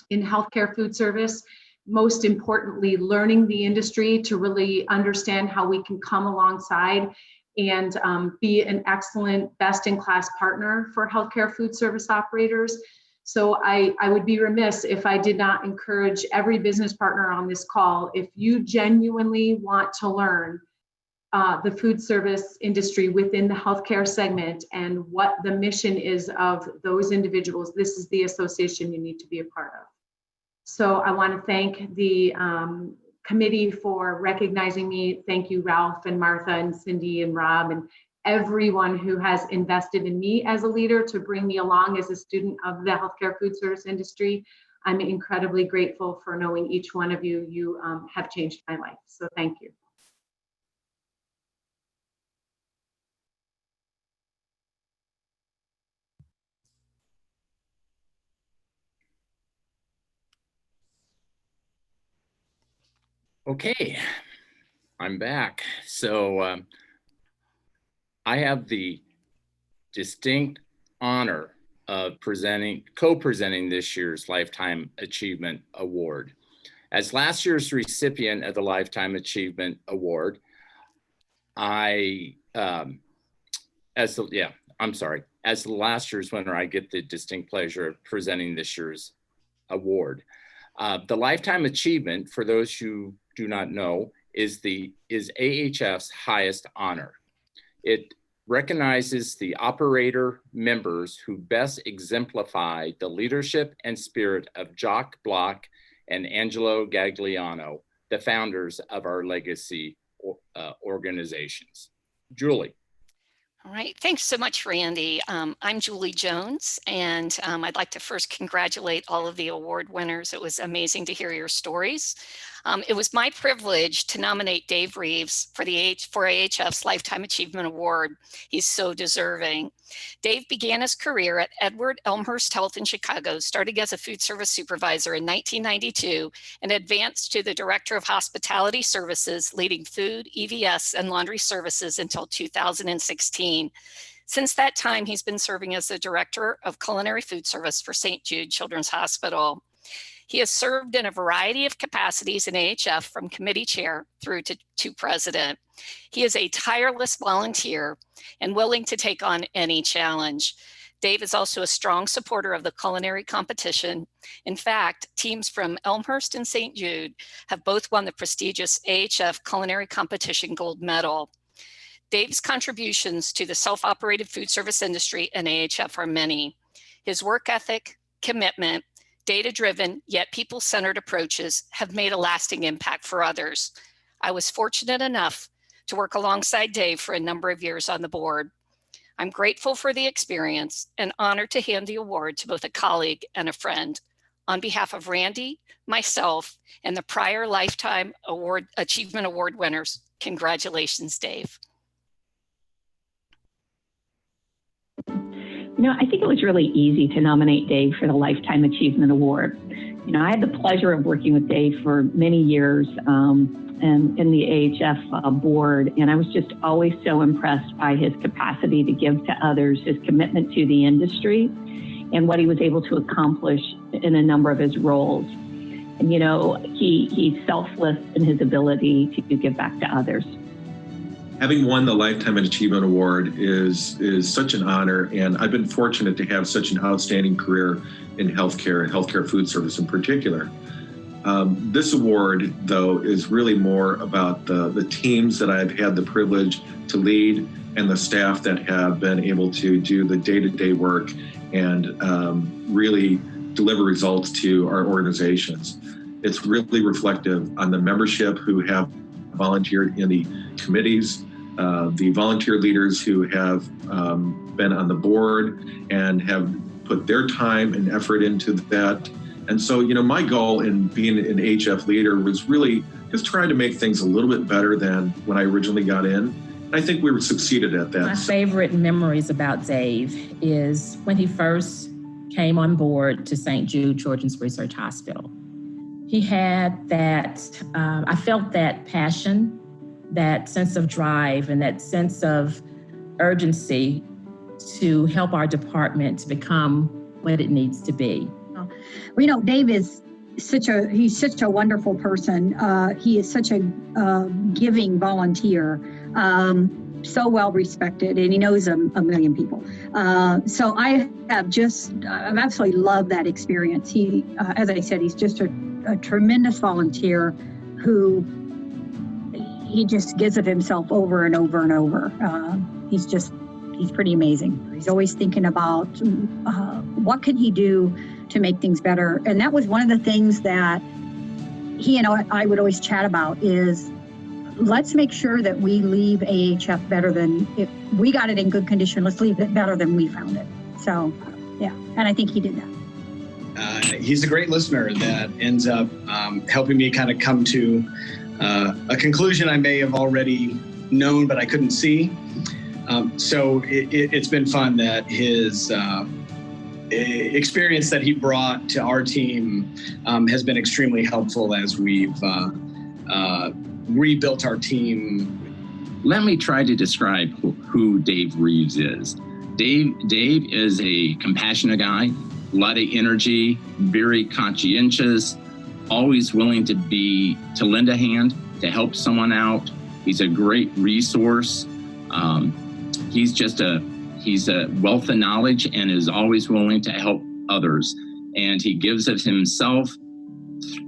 in healthcare food service, most importantly, learning the industry to really understand how we can come alongside and be an excellent, best-in-class partner for healthcare food service operators. So I would be remiss if I did not encourage every business partner on this call, if you genuinely want to learn the food service industry within the healthcare segment and what the mission is of those individuals, this is the association you need to be a part of. So I want to thank the committee for recognizing me. Thank you, Ralph and Martha and Cindy and Rob and everyone who has invested in me as a leader to bring me along as a student of the healthcare food service industry. I'm incredibly grateful for knowing each one of you. You have changed my life. So thank you. Okay, I'm back. So I have the distinct honor of co-presenting this year's Lifetime Achievement Award. As last year's recipient of the Lifetime Achievement Award, as the last year's winner, I get the distinct pleasure of presenting this year's award. The Lifetime Achievement, for those who do not know, is AHF's highest honor. It recognizes the operator members who best exemplify the leadership and spirit of Jock Block and Angelo Gagliano, the founders of our legacy organizations. Julie. All right, thanks so much, Randy. I'm Julie Jones, and I'd like to first congratulate all of the award winners. It was amazing to hear your stories. It was my privilege to nominate Dave Reeves for AHF's Lifetime Achievement Award. He's so deserving. Dave began his career at Edward Elmhurst Health in Chicago, starting as a food service supervisor in 1992, and advanced to the Director of Hospitality Services, leading food, EVS, and laundry services until 2016. Since that time, he's been serving as the Director of Culinary Food Service for St. Jude Children's Hospital. He has served in a variety of capacities in AHF, from committee chair through to president. He is a tireless volunteer and willing to take on any challenge. Dave is also a strong supporter of the culinary competition. In fact, teams from Elmhurst and St. Jude have both won the prestigious AHF Culinary Competition Gold Medal. Dave's contributions to the self-operated food service industry and AHF are many. His work ethic, commitment, data-driven yet people-centered approaches have made a lasting impact for others. I was fortunate enough to work alongside Dave for a number of years on the board. I'm grateful for the experience and honored to hand the award to both a colleague and a friend. On behalf of Randy, myself, and the prior Lifetime Achievement Award winners, congratulations, Dave. I think it was really easy to nominate Dave for the Lifetime Achievement Award. I had the pleasure of working with Dave for many years and in the AHF board, and I was just always so impressed by his capacity to give to others, his commitment to the industry, and what he was able to accomplish in a number of his roles. And he's selfless in his ability to give back to others. Having won the Lifetime Achievement Award is such an honor, and I've been fortunate to have such an outstanding career in healthcare and healthcare food service in particular. This award, though, is really more about the teams that I've had the privilege to lead and the staff that have been able to do the day-to-day work and really deliver results to our organizations. It's really reflective on the membership who have volunteered in the committees, the volunteer leaders who have been on the board and have put their time and effort into that. And so, my goal in being an AHF leader was really just trying to make things a little bit better than when I originally got in. And I think we succeeded at that. My favorite memories about Dave is when he first came on board to St. Jude Children's Research Hospital. He had that, I felt that passion, that sense of drive, and that sense of urgency to help our department to become what it needs to be. Dave is he's such a wonderful person. He is such a giving volunteer. So well respected, and he knows a million people. So I've absolutely loved that experience. He, as I said, he's just a tremendous volunteer who he just gives of himself over and over and over. He's pretty amazing. He's always thinking about what can he do to make things better. And that was one of the things that he and I would always chat about is, let's make sure that we leave AHF better than, if we got it in good condition, let's leave it better than we found it. So, yeah, and I think he did that. He's a great listener that ends up helping me kind of come to a conclusion I may have already known, but I couldn't see. So it's been fun that his experience that he brought to our team has been extremely helpful as we've rebuilt our team. Let me try to describe who Dave Reeves is. Dave is a compassionate guy, a lot of energy, very conscientious, always willing to lend a hand, to help someone out. He's a great resource. He's a wealth of knowledge and is always willing to help others. And he gives of himself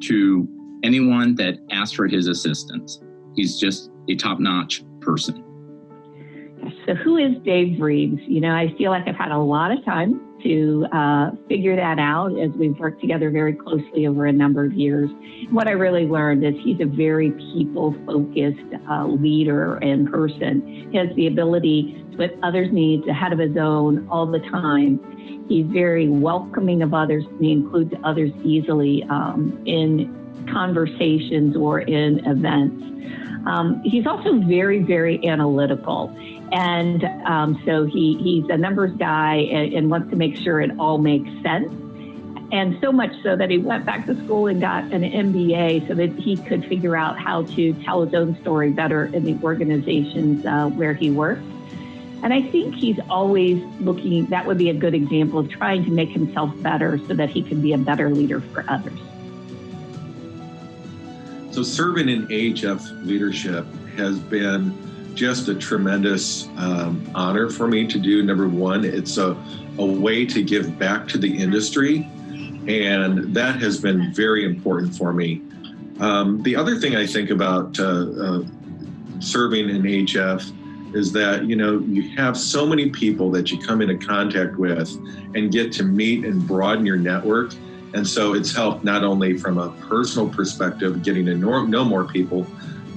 to anyone that asks for his assistance. He's just a top-notch person. So who is Dave Reeves? You know, I feel like I've had a lot of time to figure that out as we've worked together very closely over a number of years. What I really learned is he's a very people-focused leader and person. He has the ability to put others' needs ahead of his own all the time. He's very welcoming of others, and he includes others easily in conversations or in events. He's also very, very analytical. And so he's a numbers guy and wants to make sure it all makes sense. And so much so that he went back to school and got an MBA so that he could figure out how to tell his own story better in the organizations where he works. And I think he's always looking, that would be a good example of trying to make himself better so that he can be a better leader for others. So serving in AHF leadership has been just a tremendous honor for me to do. Number one, it's a way to give back to the industry, and that has been very important for me. The other thing I think about serving in AHF is that, you know, you have so many people that you come into contact with and get to meet and broaden your network. And so it's helped not only from a personal perspective, getting to know more people,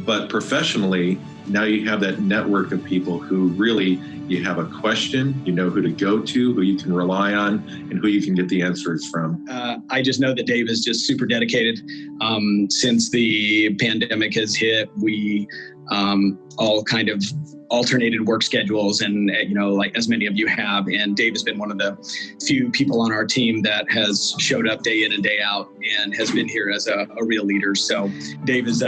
but professionally, now you have that network of people who really, you have a question, you know who to go to, who you can rely on, and who you can get the answers from. I just know that Dave is just super dedicated. Since the pandemic has hit, we all kind of alternated work schedules, and you know, like as many of you have, and Dave has been one of the few people on our team that has showed up day in and day out and has been here as a real leader. So Dave is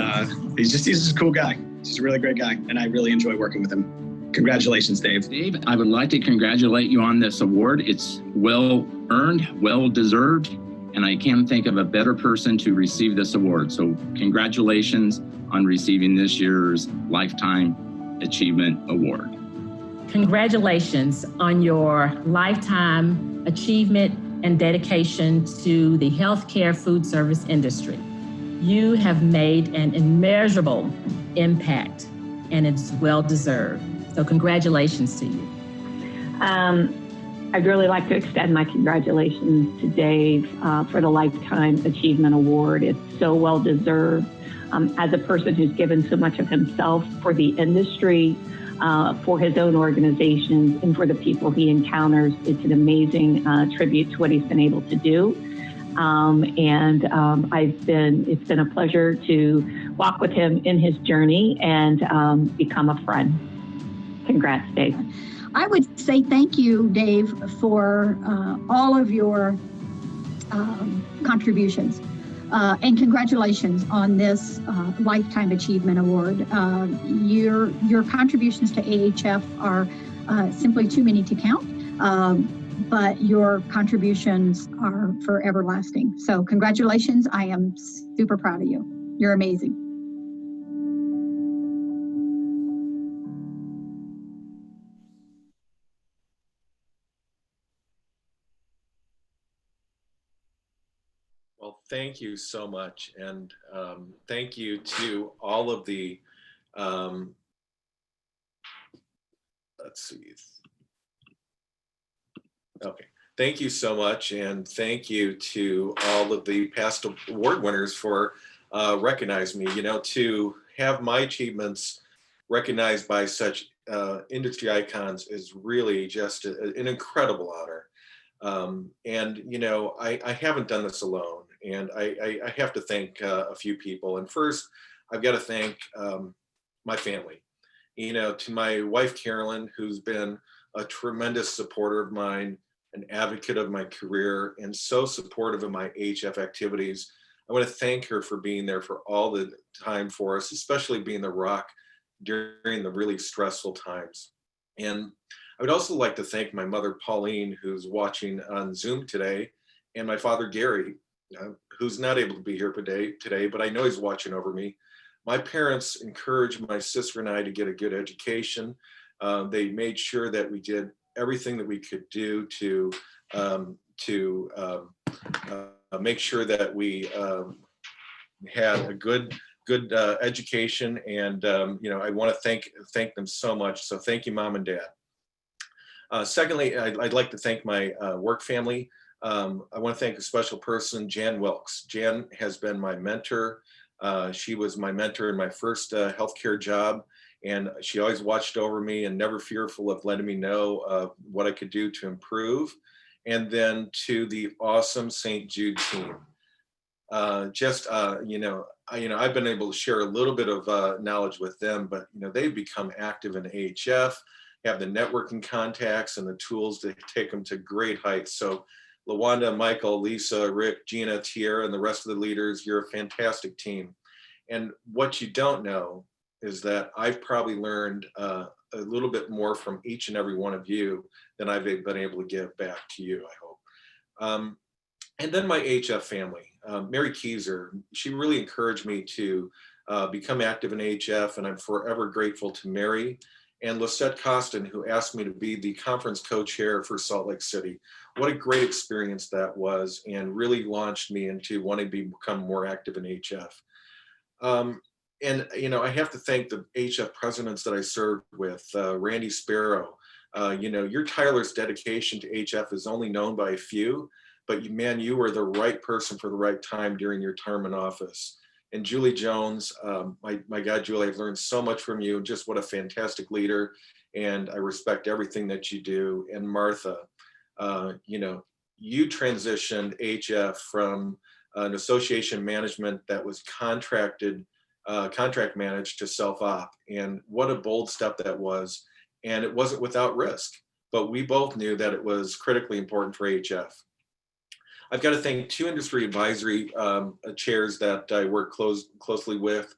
he's just a cool guy. He's a really great guy, and I really enjoy working with him. Congratulations, Dave. Dave, I would like to congratulate you on this award. It's well earned, well deserved, and I can't think of a better person to receive this award. So congratulations on receiving this year's Lifetime Achievement Award. Congratulations on your lifetime achievement and dedication to the healthcare food service industry. You have made an immeasurable impact, and it's well deserved. So congratulations to you. I'd really like to extend my congratulations to Dave for the Lifetime Achievement Award. It's so well deserved. As a person who's given so much of himself for the industry, for his own organizations, and for the people he encounters, it's an amazing tribute to what he's been able to do. It's been a pleasure to walk with him in his journey and become a friend. Congrats, Dave. I would say thank you, Dave, for all of your contributions. And congratulations on this Lifetime Achievement Award. Your contributions to AHF are simply too many to count. but your contributions are for everlasting. So congratulations. I am super proud of you. You're amazing. Well, thank you so much. And thank you to all of the, let's see. Okay. Thank you so much. And thank you to all of the past award winners for recognizing me. You know, to have my achievements recognized by such industry icons is really just an incredible honor. And, you know, I haven't done this alone. And I have to thank a few people. And first, I've got to thank my family. You know, to my wife, Carolyn, who's been a tremendous supporter of mine, an advocate of my career, and so supportive of my AHF activities. I want to thank her for being there for all the time for us, especially being the rock during the really stressful times. And I would also like to thank my mother, Pauline, who's watching on Zoom today, and my father, Gary, who's not able to be here today, but I know he's watching over me. My parents encouraged my sister and I to get a good education. They made sure that we did everything that we could do to make sure that we had a good education. And you know, I want to thank them so much. So thank you, Mom and Dad. Secondly, I'd like to thank my work family. I want to thank a special person, Jan Wilkes. Jan has been my mentor. She was my mentor in my first healthcare job, and she always watched over me and never fearful of letting me know what I could do to improve. And then to the awesome St. Jude team. You know, I've been able to share a little bit of knowledge with them, but you know, they've become active in AHF, have the networking contacts and the tools to take them to great heights. So LaWanda, Michael, Lisa, Rick, Gina, Tierra, and the rest of the leaders, you're a fantastic team. And what you don't know is that I've probably learned a little bit more from each and every one of you than I've been able to give back to you, I hope. And then my AHF family, Mary Keyser, she really encouraged me to become active in AHF, and I'm forever grateful to Mary. And Lisette Costin, who asked me to be the conference co-chair for Salt Lake City. What a great experience that was, and really launched me into wanting to become more active in AHF. And you know, I have to thank the AHF presidents that I served with, Randy Sparrow. You know, your tireless dedication to AHF is only known by a few, but man, you were the right person for the right time during your term in office. And Julie Jones, my God, Julie, I've learned so much from you. Just what a fantastic leader. And I respect everything that you do. And Martha, you know, you transitioned AHF from an association management that was contract managed to self-op. And what a bold step that was. And it wasn't without risk, but we both knew that it was critically important for AHF. I've got to thank two industry advisory chairs that I work closely with,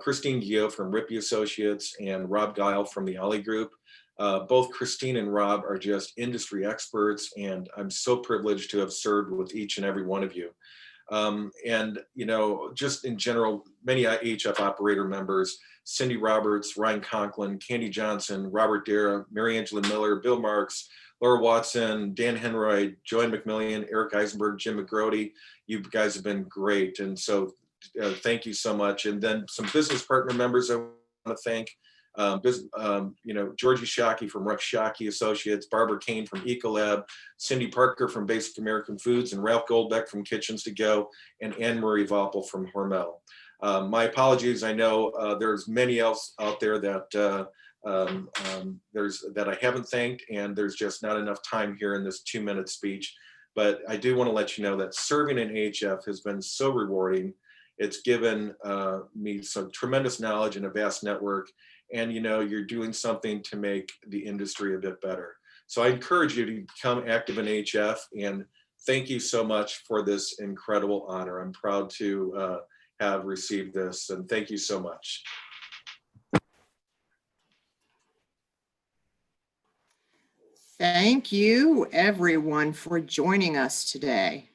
Christine Gio from Rippey Associates and Rob Guile from the Ollie Group. Both Christine and Rob are just industry experts, and I'm so privileged to have served with each and every one of you. And, you know, just in general, many AHF operator members, Cindy Roberts, Ryan Conklin, Candy Johnson, Robert Dara, Mary Angela Miller, Bill Marks, Laura Watson, Dan Henroy, Joanne McMillian, Eric Eisenberg, Jim McGrody. You guys have been great. And so thank you so much. And then some business partner members I want to thank. You know, Georgie Shockey from Rex Shockey Associates, Barbara Kane from Ecolab, Cindy Parker from Basic American Foods, and Ralph Goldbeck from Kitchens to Go, and Anne-Marie Voppel from Hormel. My apologies. I know there's many else out there that that I haven't thanked, and there's just not enough time here in this 2-minute speech. But I do want to let you know that serving in AHF has been so rewarding. It's given me some tremendous knowledge and a vast network. And you know, you're doing something to make the industry a bit better. So I encourage you to become active in AHF, and thank you so much for this incredible honor. I'm proud to have received this, and thank you so much. Thank you, everyone, for joining us today.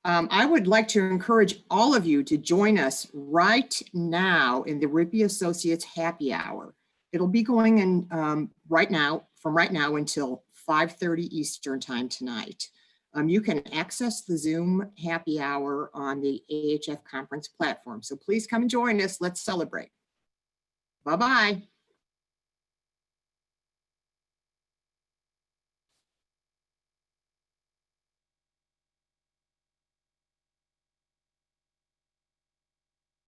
I would like to encourage all of you to join us right now in the Rippey Associates Happy Hour. It'll be going in from right now until 5:30 Eastern Time tonight. You can access the Zoom Happy Hour on the AHF conference platform. So please come and join us. Let's celebrate. Bye-bye.